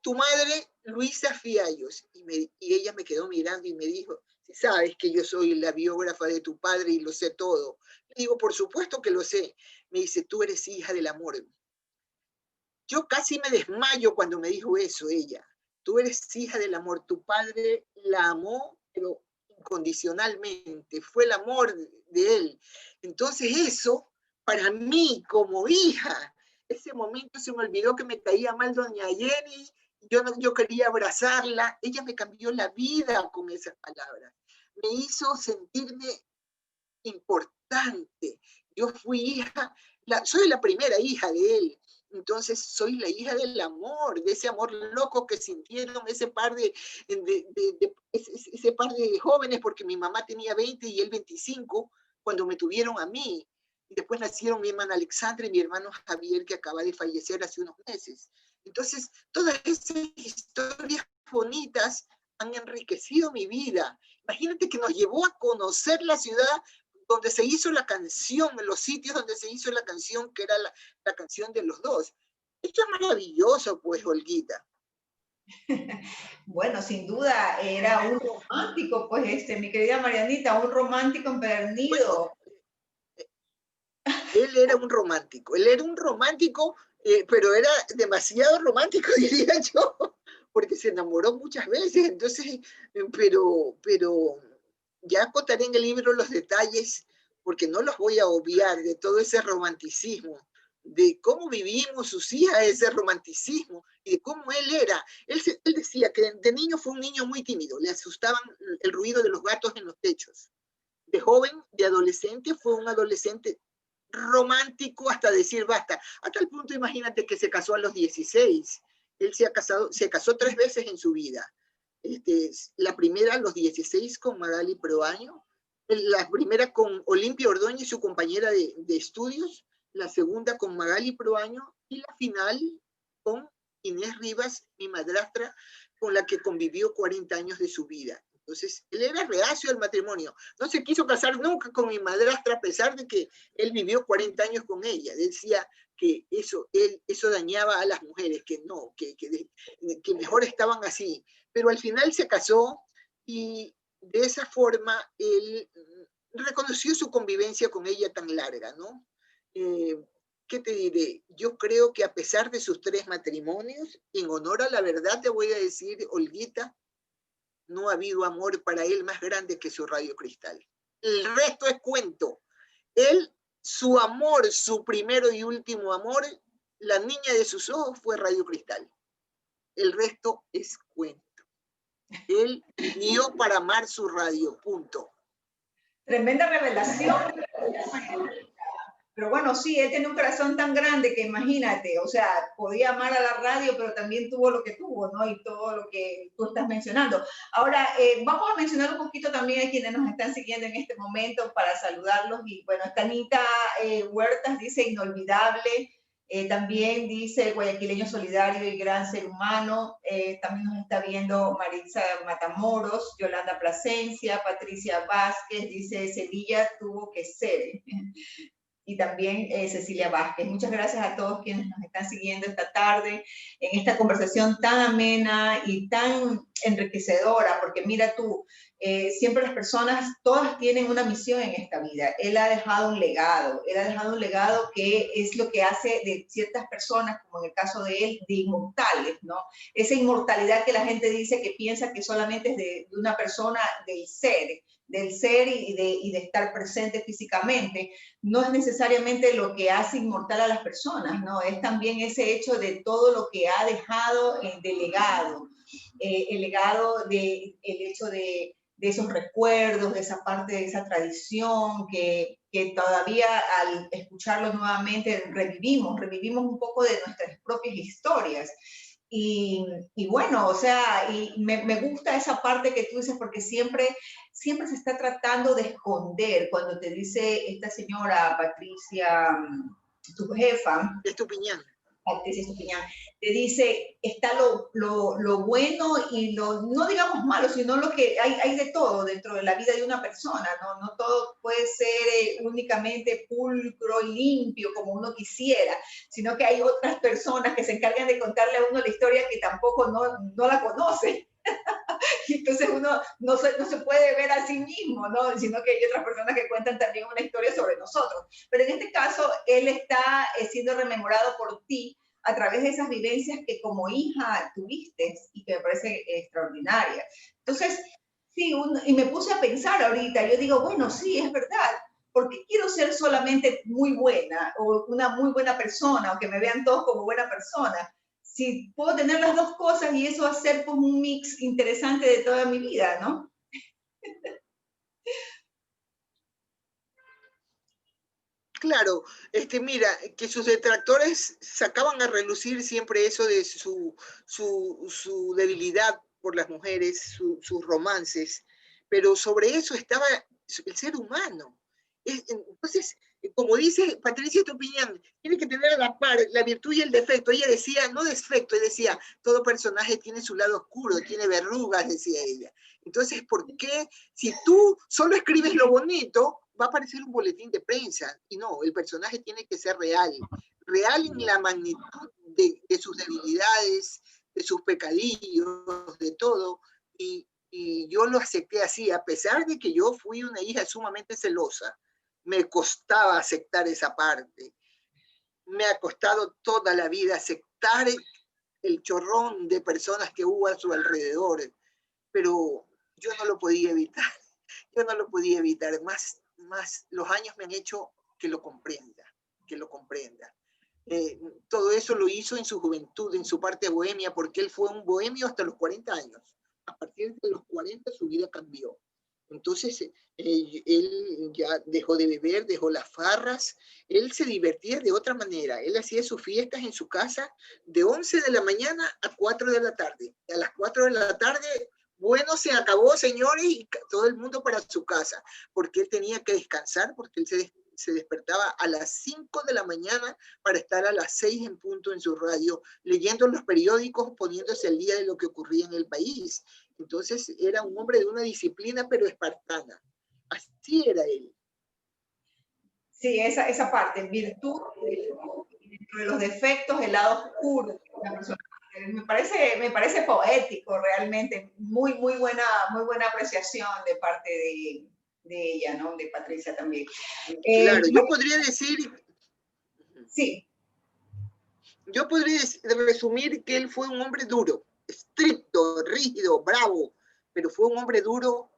Tu madre, Luisa Fiallos. Y ella me quedó mirando y me dijo, si sabes que yo soy la biógrafa de tu padre y lo sé todo. Le digo, por supuesto que lo sé. Me dice, tú eres hija del amor. Yo casi me desmayo cuando me dijo eso ella. Tú eres hija del amor. Tu padre la amó, pero incondicionalmente. Fue el amor de él. Entonces eso, para mí como hija, ese momento se me olvidó que me caía mal doña Jenny, yo quería abrazarla, ella me cambió la vida con esas palabras, me hizo sentirme importante. Yo fui hija, soy la primera hija de él, entonces soy la hija del amor, de ese amor loco que sintieron ese par de jóvenes, porque mi mamá tenía 20 y él 25 cuando me tuvieron a mí. Y después nacieron mi hermana Alexandra y mi hermano Javier, que acaba de fallecer hace unos meses. Entonces, todas esas historias bonitas han enriquecido mi vida. Imagínate que nos llevó a conocer la ciudad donde se hizo la canción, en los sitios donde se hizo la canción, que era la canción de los dos. Esto es maravilloso, pues, Olguita. Bueno, sin duda, era un romántico, pues, mi querida Marianita, un romántico empedernido. Bueno, él era un romántico, pero era demasiado romántico, diría yo, porque se enamoró muchas veces, entonces, pero ya acotaré en el libro los detalles, porque no los voy a obviar, de todo ese romanticismo, de cómo vivimos sus hijas ese romanticismo, y de cómo él era. Él decía que de niño fue un niño muy tímido, le asustaban el ruido de los gatos en los techos. De joven, de adolescente, fue un adolescente romántico hasta decir basta. Hasta el punto, imagínate, que se casó a los 16. Él se casó 3 veces en su vida. La primera a los 16 con Magali Proaño, la primera con Olimpia Ordóñez, su compañera de estudios, la segunda con Magali Proaño y la final con Inés Rivas, mi madrastra, con la que convivió 40 años de su vida. Entonces, él era reacio al matrimonio. No se quiso casar nunca con mi madrastra, a pesar de que él vivió 40 años con ella. Decía que eso dañaba a las mujeres, que no, que mejor estaban así. Pero al final se casó y de esa forma él reconoció su convivencia con ella tan larga, ¿no? ¿Qué te diré? Yo creo que a pesar de sus 3 matrimonios, en honor a la verdad te voy a decir, Olguita, no ha habido amor para él más grande que su Radio Cristal. El resto es cuento. Él, su amor, su primero y último amor, la niña de sus ojos fue Radio Cristal. El resto es cuento. Él vivió para amar su radio, punto. Tremenda revelación. Pero bueno, sí, él tiene un corazón tan grande que imagínate, o sea, podía amar a la radio, pero también tuvo lo que tuvo, ¿no? Y todo lo que tú estás mencionando. Ahora, vamos a mencionar un poquito también a quienes nos están siguiendo en este momento para saludarlos. Y bueno, Tanita Huertas dice inolvidable. También dice el guayaquileño solidario y gran ser humano. También nos está viendo Maritza Matamoros, Yolanda Plasencia, Patricia Vázquez, dice Sevilla tuvo que ser. Y también Cecilia Vázquez. Muchas gracias a todos quienes nos están siguiendo esta tarde en esta conversación tan amena y tan enriquecedora, porque mira tú, siempre las personas, todas tienen una misión en esta vida. Él ha dejado un legado que es lo que hace de ciertas personas, como en el caso de él, de inmortales, ¿no? Esa inmortalidad que la gente dice que piensa que solamente es de una persona, del ser y de estar presente físicamente, no es necesariamente lo que hace inmortal a las personas, ¿no? Es también ese hecho de todo lo que ha dejado de legado, el legado el hecho de esos recuerdos, de esa parte de esa tradición que todavía al escucharlo nuevamente revivimos un poco de nuestras propias historias. Y bueno, o sea, y me gusta esa parte que tú dices, porque siempre se está tratando de esconder. Cuando te dice esta señora Patricia, tu jefa, Estupiñán, Patricia Estupiñán, te dice, está lo bueno y no digamos malo, sino lo que hay de todo dentro de la vida de una persona, ¿no? No todo puede ser únicamente pulcro y limpio como uno quisiera, sino que hay otras personas que se encargan de contarle a uno la historia que tampoco no la conoce. Y entonces uno no se puede ver a sí mismo, ¿no? Sino que hay otras personas que cuentan también una historia sobre nosotros. Pero en este caso, él está siendo rememorado por ti a través de esas vivencias que como hija tuviste y que me parece extraordinaria. Entonces, sí, y me puse a pensar ahorita, yo digo, bueno, sí, es verdad. ¿Por qué quiero ser solamente muy buena o una muy buena persona o que me vean todos como buena persona? Si puedo tener las dos cosas y eso hacer pues, un mix interesante de toda mi vida, ¿no? Claro, mira, que sus detractores sacaban a relucir siempre eso de su debilidad por las mujeres, sus romances, pero sobre eso estaba el ser humano. Entonces, como dice Patricia Estupiñán, tiene que tener a la par la virtud y el defecto. Ella decía, no defecto, ella decía, todo personaje tiene su lado oscuro, tiene verrugas, decía ella. Entonces, ¿por qué si tú solo escribes lo bonito, va a aparecer un boletín de prensa? Y no, el personaje tiene que ser real, real en la magnitud de sus debilidades, de sus pecadillos, de todo, y yo lo acepté así, a pesar de que yo fui una hija sumamente celosa. Me costaba aceptar esa parte, me ha costado toda la vida aceptar el chorrón de personas que hubo a su alrededor, pero yo no lo podía evitar. Yo no lo podía evitar, más los años me han hecho que lo comprenda, que lo comprenda. Todo eso lo hizo en su juventud, en su parte bohemia, porque él fue un bohemio hasta los 40 años. A partir de los 40 su vida cambió. Entonces, él ya dejó de beber, dejó las farras, él se divertía de otra manera. Él hacía sus fiestas en su casa de 11 de la mañana a 4 de la tarde. A las 4 de la tarde... Bueno, se acabó, señores, y todo el mundo para su casa, porque él tenía que descansar, porque él se despertaba a las 5 de la mañana para estar a las 6 en punto en su radio, leyendo los periódicos, poniéndose al día de lo que ocurría en el país. Entonces, era un hombre de una disciplina, pero espartana. Así era él. Sí, esa parte, virtud, dentro de los defectos, el lado oscuro de la persona. Me parece poético realmente, muy buena apreciación de parte de ella, ¿no? De Patricia también. Claro, yo podría decir... Sí. Yo podría resumir que él fue un hombre duro, estricto, rígido, bravo, pero fue un hombre duro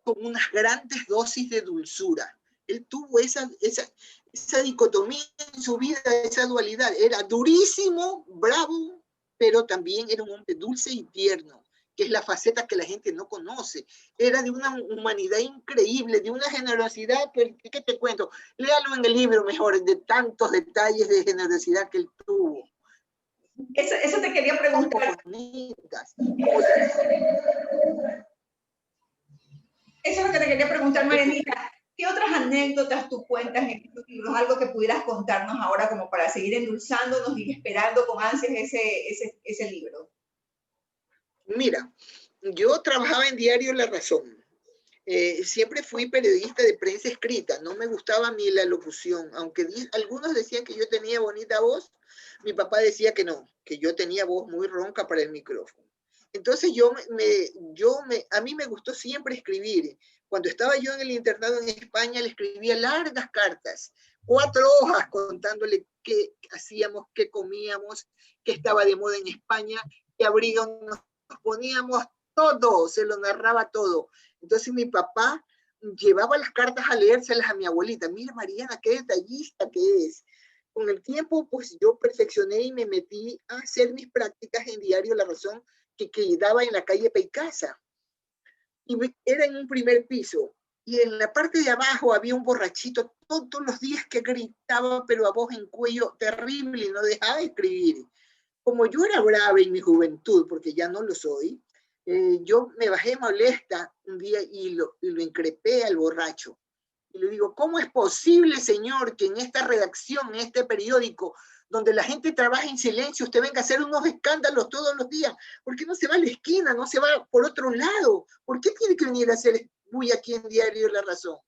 con unas grandes dosis de dulzura. Él tuvo esa dicotomía en su vida, esa dualidad. Era durísimo, bravo, pero también era un hombre dulce y tierno, que es la faceta que la gente no conoce. Era de una humanidad increíble, de una generosidad, que ¿qué te cuento? Léalo en el libro mejor, de tantos detalles de generosidad que él tuvo. Eso te quería preguntar. Eso es lo que te quería preguntar, Marianita. ¿Qué otras anécdotas tú cuentas en estos libros? Algo que pudieras contarnos ahora como para seguir endulzándonos y esperando con ansias ese libro. Mira, yo trabajaba en Diario La Razón. Siempre fui periodista de prensa escrita. No me gustaba a mí la locución. Aunque algunos decían que yo tenía bonita voz, mi papá decía que no, que yo tenía voz muy ronca para el micrófono. Entonces a mí me gustó siempre escribir. Cuando estaba yo en el internado en España, le escribía largas cartas, 4 hojas contándole qué hacíamos, qué comíamos, qué estaba de moda en España, qué abrigo nos poníamos, todo, se lo narraba todo. Entonces mi papá llevaba las cartas a leérselas a mi abuelita. Mira, Mariana, qué detallista que es. Con el tiempo, pues yo perfeccioné y me metí a hacer mis prácticas en Diario La Razón, que quedaba en la calle Peicasa. Y era en un primer piso. Y en la parte de abajo había un borrachito todos los días que gritaba, pero a voz en cuello terrible, y no dejaba de escribir. Como yo era brava en mi juventud, porque ya no lo soy, yo me bajé molesta un día y lo increpé al borracho. Y le digo, ¿cómo es posible, señor, que en esta redacción, en este periódico, donde la gente trabaja en silencio, usted venga a hacer unos escándalos todos los días? ¿Por qué no se va a la esquina, no se va por otro lado? ¿Por qué tiene que venir a hacer bulla aquí en Diario La Razón?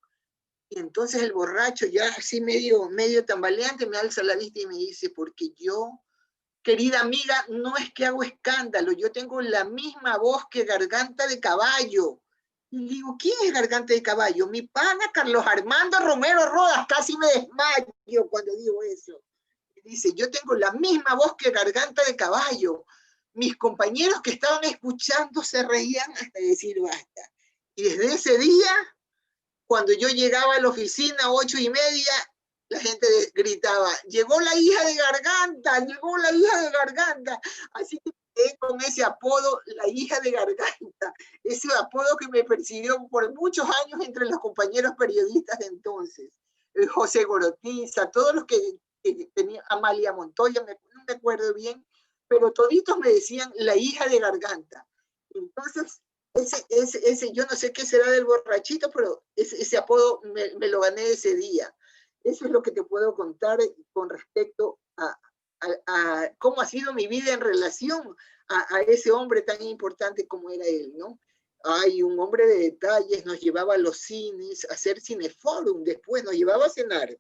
Y entonces el borracho, ya así medio tambaleante, me alza la vista y me dice, porque yo, querida amiga, no es que hago escándalo, yo tengo la misma voz que Garganta de Caballo. Y le digo, ¿quién es Garganta de Caballo? Mi pana Carlos Armando Romero Rodas. Casi me desmayo cuando digo eso. Y dice, yo tengo la misma voz que Garganta de Caballo. Mis compañeros que estaban escuchando se reían hasta decir basta. Y desde ese día Cuando yo llegaba a la oficina, 8:30, la gente gritaba, llegó la hija de Garganta, llegó la hija de Garganta. Así que quedé con ese apodo, la hija de Garganta, ese apodo que me persiguió por muchos años entre los compañeros periodistas de entonces. José Gorotiza, todos los que tenía, Amalia Montoya, no me acuerdo bien, pero toditos me decían la hija de Garganta. Entonces, yo no sé qué será del borrachito, pero ese apodo me lo gané ese día. Eso es lo que te puedo contar con respecto a cómo ha sido mi vida en relación a ese hombre tan importante como era él, ¿no? Ay, un hombre de detalles, nos llevaba a los cines, a hacer cineforum, después nos llevaba a cenar.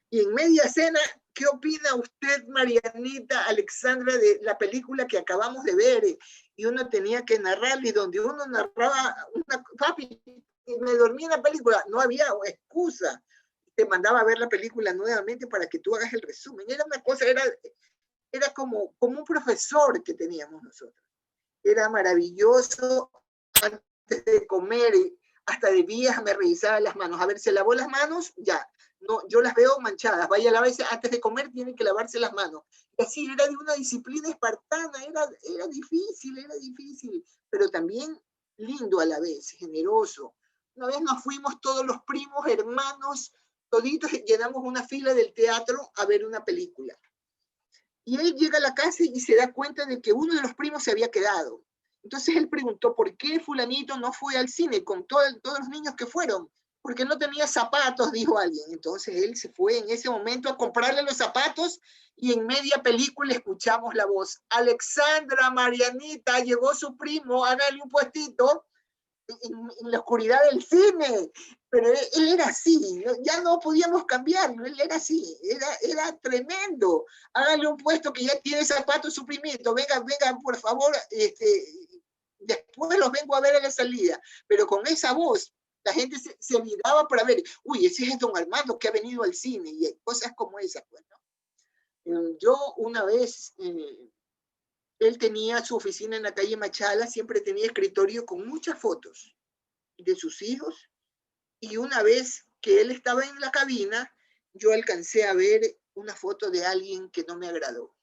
Y en media cena, ¿qué opina usted, Marianita Alexandra, de la película que acabamos de ver? Y uno tenía que narrar, y donde uno narraba, papi, me dormí en la película, no había excusa. Te mandaba a ver la película nuevamente para que tú hagas el resumen. Era una cosa, era como un profesor que teníamos nosotros. Era maravilloso. Antes de comer, hasta de vías me revisaba las manos. A ver, ¿se lavó las manos? Ya. No, yo las veo manchadas. Vaya a lavarse, antes de comer tiene que lavarse las manos. Y así era de una disciplina espartana, era difícil, pero también lindo a la vez, generoso. Una vez nos fuimos todos los primos, hermanos, toditos, llenamos una fila del teatro a ver una película. Y él llega a la casa y se da cuenta de que uno de los primos se había quedado. Entonces él preguntó, ¿por qué fulanito no fue al cine con todos los niños que fueron? Porque no tenía zapatos, dijo alguien. Entonces él se fue en ese momento a comprarle los zapatos y en media película escuchamos la voz, Alexandra, Marianita, llegó su primo, hágale un puestito en la oscuridad del cine. Pero él era así, ya no podíamos cambiarlo, él era así, era tremendo. Hágale un puesto que ya tiene zapatos, su primito, venga, por favor, después los vengo a ver a la salida. Pero con esa voz, la gente se miraba para ver, uy, ese es don Armando que ha venido al cine, y cosas como esas, pues, ¿no? Yo una vez, él tenía su oficina en la calle Machala, siempre tenía escritorio con muchas fotos de sus hijos, y una vez que él estaba en la cabina, yo alcancé a ver una foto de alguien que no me agradó.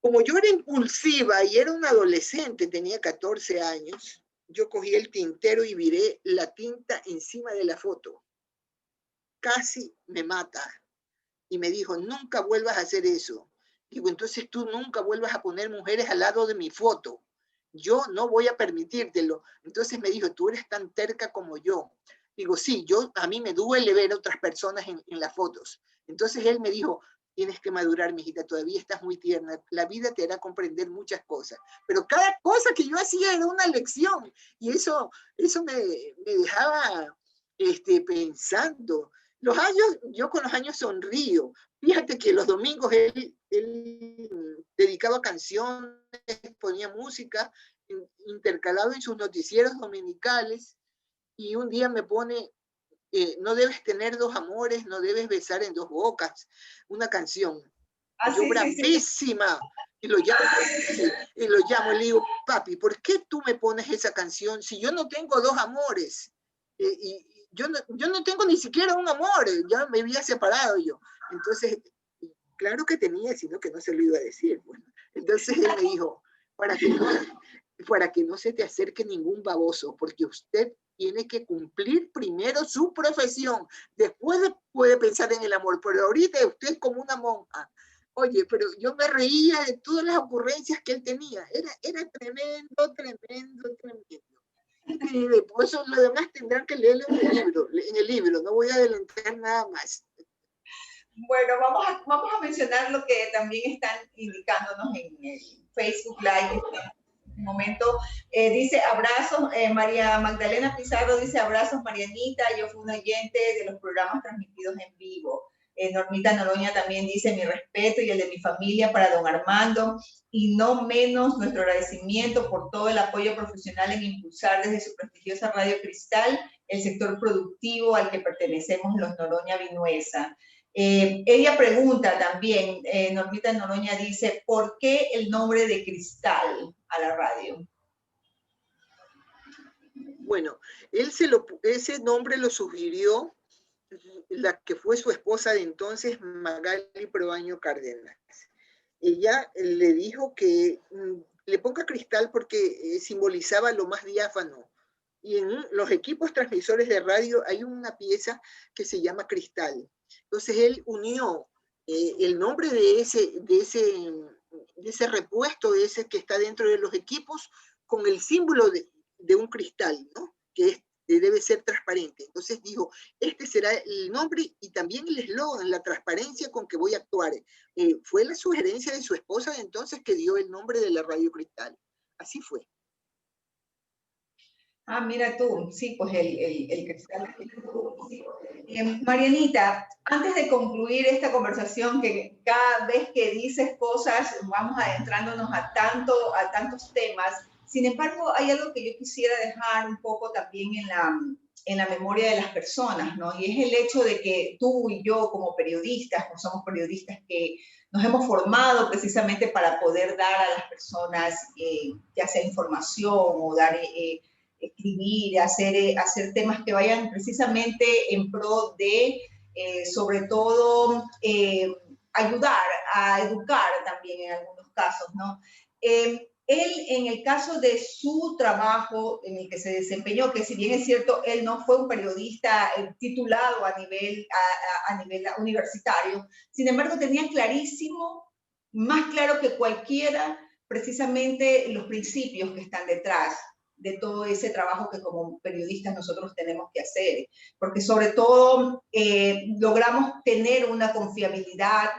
Como yo era impulsiva y era una adolescente, tenía 14 años, yo cogí el tintero y viré la tinta encima de la foto. Casi me mata. Y me dijo, nunca vuelvas a hacer eso. Digo, entonces tú nunca vuelvas a poner mujeres al lado de mi foto. Yo no voy a permitírtelo. Entonces me dijo, tú eres tan terca como yo. Digo, sí, a mí me duele ver a otras personas en las fotos. Entonces él me dijo, tienes que madurar, mijita, todavía estás muy tierna. La vida te hará comprender muchas cosas. Pero cada cosa que yo hacía era una lección. Y eso me dejaba pensando. Yo con los años sonrío. Fíjate que los domingos él dedicaba canciones, ponía música, intercalado en sus noticieros dominicales, y un día me pone, no debes tener dos amores, no debes besar en dos bocas, una canción. Yo sí, bravísima, sí. Y lo llamo y le digo, papi, ¿por qué tú me pones esa canción si yo no tengo dos amores? Yo no tengo ni siquiera un amor, ya me había separado yo. Entonces, claro que tenía, sino que no se lo iba a decir. Bueno, entonces él me dijo, para que no se te acerque ningún baboso, porque usted tiene que cumplir primero su profesión, después puede pensar en el amor, pero ahorita usted es como una monja. Oye, pero yo me reía de todas las ocurrencias que él tenía, era tremendo. Y después lo demás tendrán que leerlo en el libro, no voy a adelantar nada más. Bueno, vamos a mencionar lo que también están indicándonos en el Facebook Live. En un momento dice abrazos, María Magdalena Pizarro dice abrazos, Marianita, yo fui una oyente de los programas transmitidos en vivo. Normita Noroña también dice mi respeto y el de mi familia para don Armando, y no menos nuestro agradecimiento por todo el apoyo profesional en impulsar desde su prestigiosa Radio Cristal el sector productivo al que pertenecemos los Noroña Vinuesa. Ella pregunta también, Normita Noroña dice, ¿por qué el nombre de Cristal a la radio? Bueno, ese nombre lo sugirió la que fue su esposa de entonces, Magali Proaño Cárdenas. Ella le dijo que le ponga cristal porque simbolizaba lo más diáfano. Y en los equipos transmisores de radio hay una pieza que se llama cristal. Entonces él unió el nombre de ese repuesto, de ese que está dentro de los equipos, con el símbolo de un cristal, ¿no? Que debe ser transparente. Entonces dijo, este será el nombre y también el eslogan, la transparencia con que voy a actuar. Fue la sugerencia de su esposa de entonces que dio el nombre de la Radio Cristal. Así fue. Ah, mira tú, sí, pues el cristal. Marianita, antes de concluir esta conversación, que cada vez que dices cosas vamos adentrándonos a tantos temas, sin embargo, hay algo que yo quisiera dejar un poco también en la memoria de las personas, ¿no? Y es el hecho de que tú y yo como periodistas, pues somos periodistas que nos hemos formado precisamente para poder dar a las personas ya sea información o dar... escribir, hacer temas que vayan precisamente en pro de, sobre todo, ayudar a educar también en algunos casos, ¿no? Él, en el caso de su trabajo en el que se desempeñó, que si bien es cierto, él no fue un periodista titulado a nivel universitario, sin embargo, tenía clarísimo, más claro que cualquiera, precisamente los principios que están detrás de todo ese trabajo que como periodistas nosotros tenemos que hacer, porque sobre todo logramos tener una confiabilidad,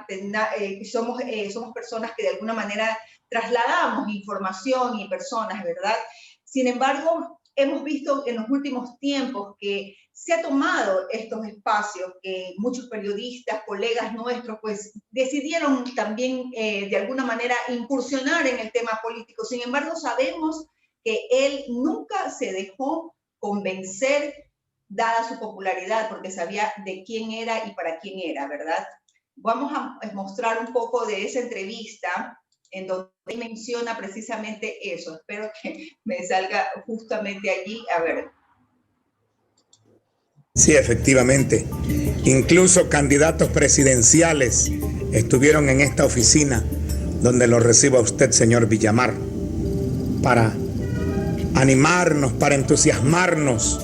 somos personas que de alguna manera trasladamos información y personas, ¿verdad? Sin embargo, hemos visto en los últimos tiempos que se ha tomado estos espacios que muchos periodistas, colegas nuestros, pues decidieron también de alguna manera incursionar en el tema político. Sin embargo, sabemos que él nunca se dejó convencer, dada su popularidad, porque sabía de quién era y para quién era, ¿verdad? Vamos a mostrar un poco de esa entrevista en donde él menciona precisamente eso. Espero que me salga justamente allí, a ver. Sí, efectivamente. Incluso candidatos presidenciales estuvieron en esta oficina donde lo reciba usted, señor Villamar, para animarnos, para entusiasmarnos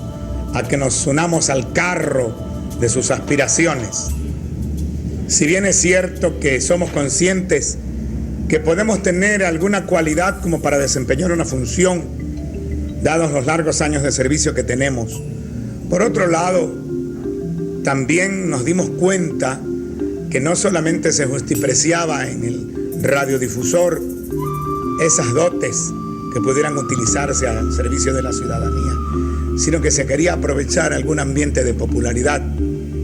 a que nos unamos al carro de sus aspiraciones. Si bien es cierto que somos conscientes que podemos tener alguna cualidad como para desempeñar una función, dados los largos años de servicio que tenemos, por otro lado, también nos dimos cuenta que no solamente se justipreciaba en el radiodifusor esas dotes que pudieran utilizarse al servicio de la ciudadanía, sino que se quería aprovechar algún ambiente de popularidad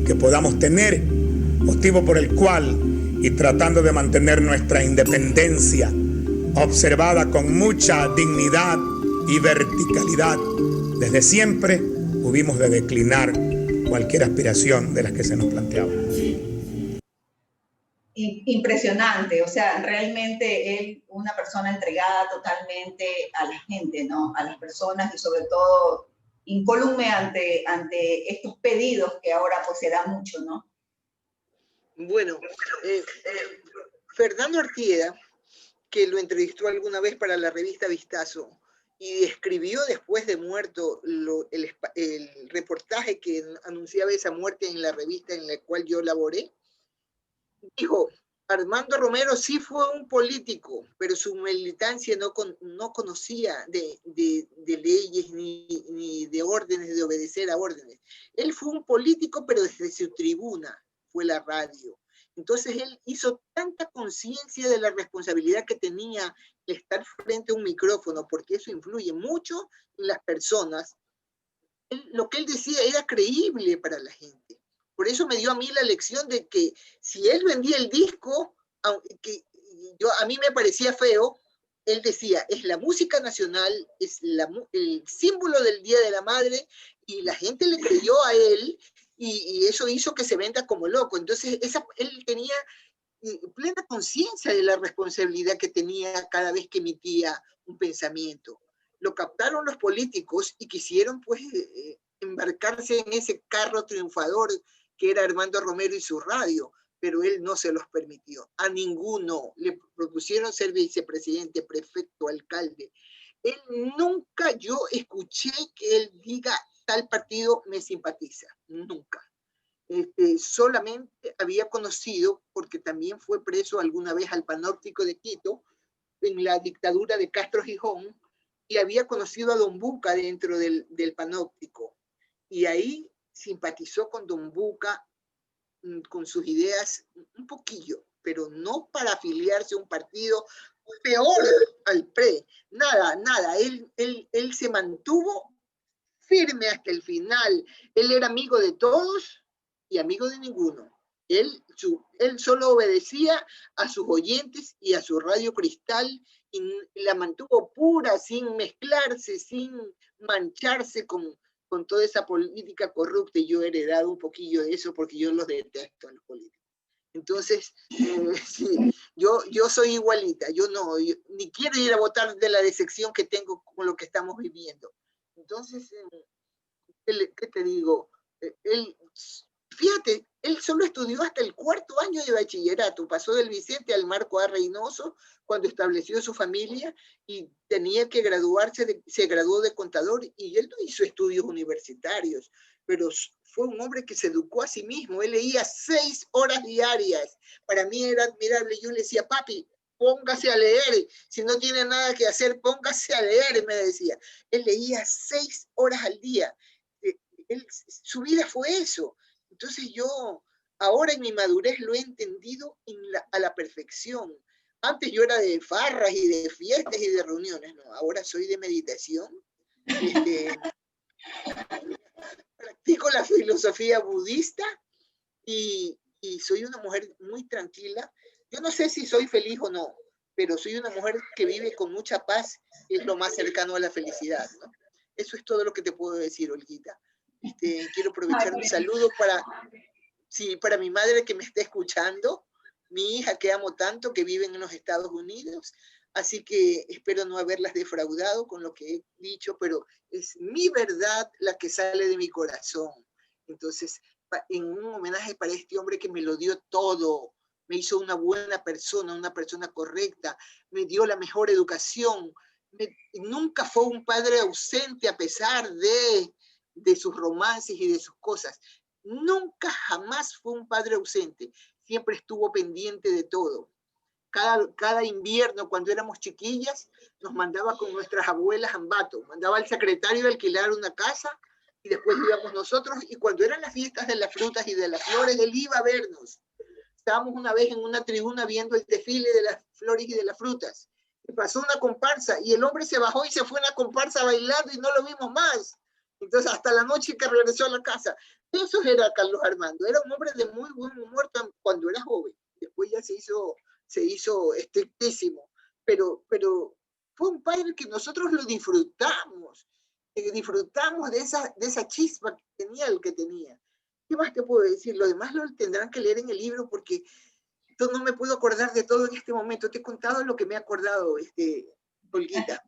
que podamos tener, motivo por el cual, y tratando de mantener nuestra independencia observada con mucha dignidad y verticalidad, desde siempre hubimos de declinar cualquier aspiración de las que se nos planteaba. Impresionante, o sea, realmente él, una persona entregada totalmente a la gente, ¿no? A las personas y sobre todo incólume ante estos pedidos que ahora pues se da mucho, ¿no? Bueno, Fernando Artieda, que lo entrevistó alguna vez para la revista Vistazo y escribió después de muerto el reportaje que anunciaba esa muerte en la revista en la cual yo laboré, dijo, Armando Romero sí fue un político, pero su militancia no conocía de leyes ni de órdenes, de obedecer a órdenes. Él fue un político, pero desde su tribuna fue la radio. Entonces él hizo tanta conciencia de la responsabilidad que tenía estar frente a un micrófono, porque eso influye mucho en las personas. Lo que él decía era creíble para la gente. Por eso me dio a mí la lección de que si él vendía el disco, aunque a mí me parecía feo, él decía, es la música nacional, es el símbolo del Día de la Madre, y la gente le creyó a él, y eso hizo que se venda como loco. Entonces él tenía plena conciencia de la responsabilidad que tenía cada vez que emitía un pensamiento. lo captaron los políticos y quisieron pues embarcarse en ese carro triunfador que era Armando Romero y su radio, pero él no se los permitió. A ninguno le propusieron ser vicepresidente, prefecto, alcalde. Él nunca, yo escuché que él diga tal partido me simpatiza, nunca. Solamente había conocido, porque también fue preso alguna vez al Panóptico de Quito, en la dictadura de Castro Gijón, y había conocido a Don Buca dentro del Panóptico. Y ahí simpatizó con Don Buca, con sus ideas un poquillo, pero no para afiliarse a un partido, peor al PRE, nada. Él se mantuvo firme hasta el final. Él era amigo de todos y amigo de ninguno. Él solo obedecía a sus oyentes y a su Radio Cristal y la mantuvo pura, sin mezclarse, sin mancharse con toda esa política corrupta. Y yo he heredado un poquillo de eso porque yo los detesto a los políticos. Entonces, sí, yo soy igualita, yo ni quiero ir a votar de la decepción que tengo con lo que estamos viviendo. Entonces, ¿qué te digo? Fíjate, él solo estudió hasta el 4º año de bachillerato, pasó del Vicente al Marco A. Reynoso cuando estableció su familia y tenía que graduarse, se graduó de contador y él no hizo estudios universitarios, pero fue un hombre que se educó a sí mismo. Él leía 6 horas diarias. Para mí era admirable. Yo le decía, papi, póngase a leer. Si no tiene nada que hacer, póngase a leer, me decía. Él leía 6 horas al día. Su vida fue eso. Entonces yo, ahora en mi madurez lo he entendido a la perfección. Antes yo era de farras y de fiestas y de reuniones, ¿no? Ahora soy de meditación. Practico la filosofía budista y soy una mujer muy tranquila. Yo no sé si soy feliz o no, pero soy una mujer que vive con mucha paz, que es lo más cercano a la felicidad, ¿no? Eso es todo lo que te puedo decir, Olguita. Quiero aprovechar un saludo para mi madre que me está escuchando, mi hija que amo tanto, que vive en los Estados Unidos. Así que espero no haberlas defraudado con lo que he dicho, pero es mi verdad la que sale de mi corazón. Entonces, en un homenaje para este hombre que me lo dio todo, me hizo una buena persona, una persona correcta, me dio la mejor educación, nunca fue un padre ausente a pesar de sus romances y de sus cosas. Nunca, jamás fue un padre ausente, siempre estuvo pendiente de todo. Cada invierno, cuando éramos chiquillas, nos mandaba con nuestras abuelas a Ambato, mandaba al secretario a alquilar una casa y después íbamos nosotros, y cuando eran las fiestas de las frutas y de las flores, él iba a vernos. Estábamos una vez en una tribuna viendo el desfile de las flores y de las frutas, y pasó una comparsa, y el hombre se bajó y se fue a una comparsa bailando y no lo vimos más. Entonces, hasta la noche que regresó a la casa. Eso era Carlos Armando, era un hombre de muy buen humor cuando era joven, después ya se hizo estrictísimo, pero fue un padre que nosotros lo disfrutamos de esa chispa que tenía el que tenía. ¿Qué más te puedo decir? Lo demás lo tendrán que leer en el libro porque yo no me puedo acordar de todo en este momento. Te he contado lo que me he acordado, Olguita.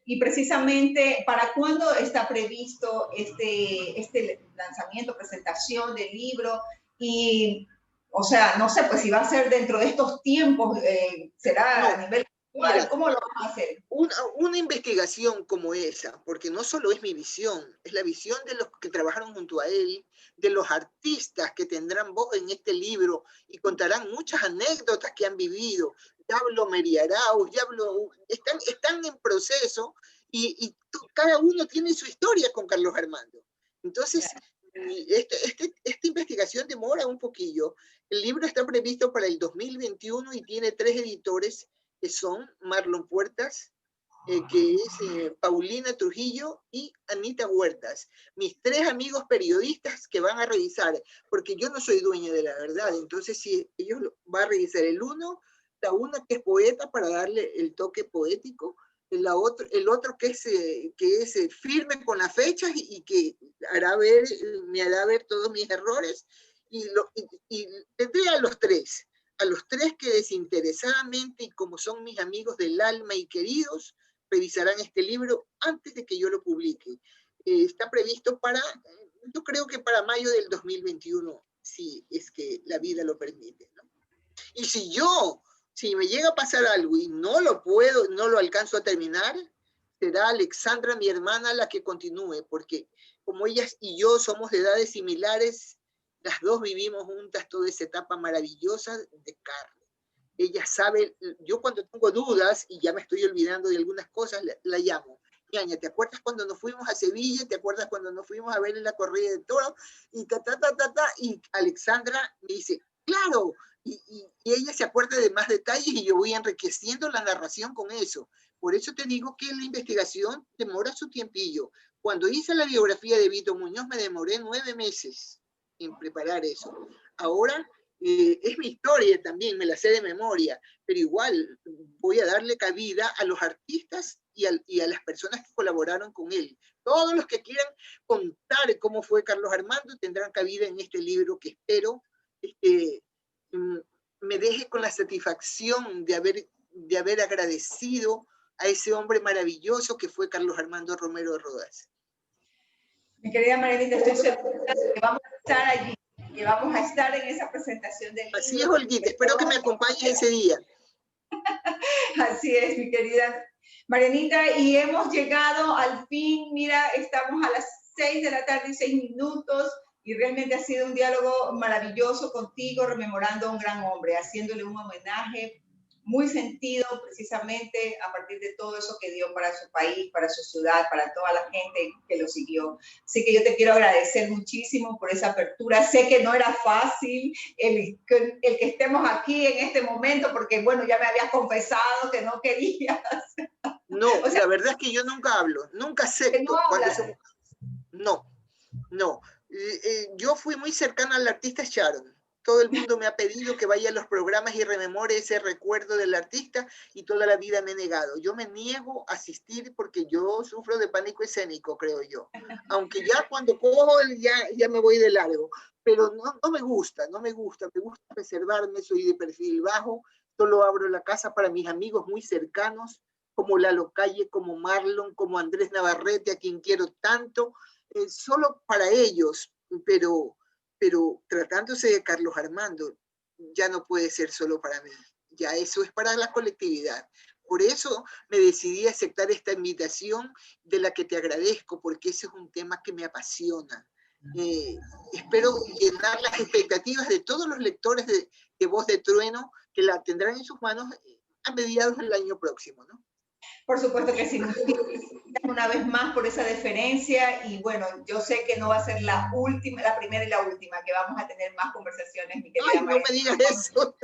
Y precisamente, ¿para cuándo está previsto este lanzamiento, presentación del libro? Y, o sea, no sé, pues si va a ser dentro de estos tiempos, será a nivel global, ¿cómo lo van a hacer? Una investigación como esa, porque no solo es mi visión, es la visión de los que trabajaron junto a él, de los artistas que tendrán voz en este libro y contarán muchas anécdotas que han vivido. Hablo Meriarau, están en proceso y cada uno tiene su historia con Carlos Armando. Entonces, esta investigación demora un poquillo. El libro está previsto para el 2021 y tiene 3 editores que son Marlon Puertas, que es Paulina Trujillo y Anita Huertas, mis 3 amigos periodistas que van a revisar, porque yo no soy dueña de la verdad. Entonces, si ellos van a revisar la una que es poeta para darle el toque poético, el otro que es firme con las fechas y que me hará ver todos mis errores, y tendré a los 3. a los tres que desinteresadamente, y como son mis amigos del alma y queridos, revisarán este libro antes de que yo lo publique. Está previsto para, yo creo que para mayo del 2021, si es que la vida lo permite, ¿no? Y si me llega a pasar algo y no lo alcanzo a terminar, será Alexandra, mi hermana, la que continúe, porque como ellas y yo somos de edades similares, las dos vivimos juntas toda esa etapa maravillosa de carne. Ella sabe, yo cuando tengo dudas y ya me estoy olvidando de algunas cosas, la llamo. Ñaña, ¿te acuerdas cuando nos fuimos a Sevilla? ¿Te acuerdas cuando nos fuimos a ver en la corrida de toros? Y y Alexandra me dice, claro, y ella se acuerda de más detalles y yo voy enriqueciendo la narración con eso. Por eso te digo que la investigación demora su tiempillo. Cuando hice la biografía de Vito Muñoz me demoré 9 meses en preparar eso. Ahora es mi historia también, me la sé de memoria, pero igual voy a darle cabida a los artistas y a las personas que colaboraron con él. Todos los que quieran contar cómo fue Carlos Armando tendrán cabida en este libro que espero me deje con la satisfacción de haber agradecido a ese hombre maravilloso que fue Carlos Armando Romero Rodas. Mi querida Marianita, estoy segura que vamos a estar allí, que vamos a estar en esa presentación del libro. Así es, Olguita, espero que me acompañes ese día. Así es, mi querida Marianita, y hemos llegado al fin, mira, estamos a las 6 de la tarde y 6 minutos, y realmente ha sido un diálogo maravilloso contigo, rememorando a un gran hombre, haciéndole un homenaje muy sentido precisamente a partir de todo eso que dio para su país, para su ciudad, para toda la gente que lo siguió. Así que yo te quiero agradecer muchísimo por esa apertura. Sé que no era fácil el que estemos aquí en este momento, porque bueno, ya me habías confesado que no querías. No, o sea, la verdad es que yo nunca hablo, nunca acepto. No. Yo fui muy cercana al artista Sharon. Todo el mundo me ha pedido que vaya a los programas y rememore ese recuerdo del artista y toda la vida me he negado. Yo me niego a asistir porque yo sufro de pánico escénico, creo yo. Aunque ya cuando cojo ya me voy de largo. Pero no me gusta, me gusta preservarme, soy de perfil bajo, solo abro la casa para mis amigos muy cercanos, como Lalo Calle, como Marlon, como Andrés Navarrete, a quien quiero tanto, solo para ellos, pero tratándose de Carlos Armando, ya no puede ser solo para mí, ya eso es para la colectividad. Por eso me decidí a aceptar esta invitación de la que te agradezco, porque ese es un tema que me apasiona. Espero llenar las expectativas de todos los lectores de Voz de Trueno, que la tendrán en sus manos a mediados del año próximo, ¿no? Por supuesto que sí. Una vez más por esa deferencia, y bueno, yo sé que no va a ser la primera y la última, que vamos a tener más conversaciones, mi querida Ay, no me digas eso.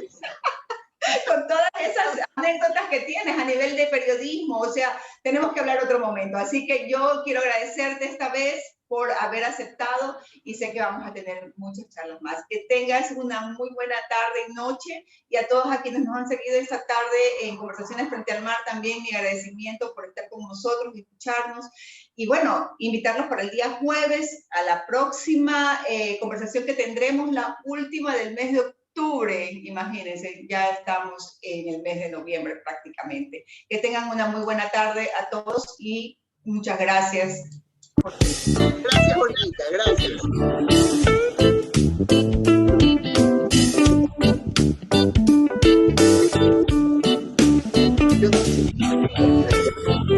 Con todas esas anécdotas que tienes a nivel de periodismo, o sea, tenemos que hablar otro momento. Así que yo quiero agradecerte esta vez por haber aceptado y sé que vamos a tener muchas charlas más. Que tengas una muy buena tarde y noche, y a todos a quienes nos han seguido esta tarde en Conversaciones Frente al Mar, también mi agradecimiento por estar con nosotros y escucharnos. Y bueno, invitarlos para el día jueves a la próxima conversación que tendremos, la última del mes de octubre. Imagínense, ya estamos en el mes de noviembre prácticamente. Que tengan una muy buena tarde a todos y muchas gracias. Gracias, Olguita, gracias. Yo no sé.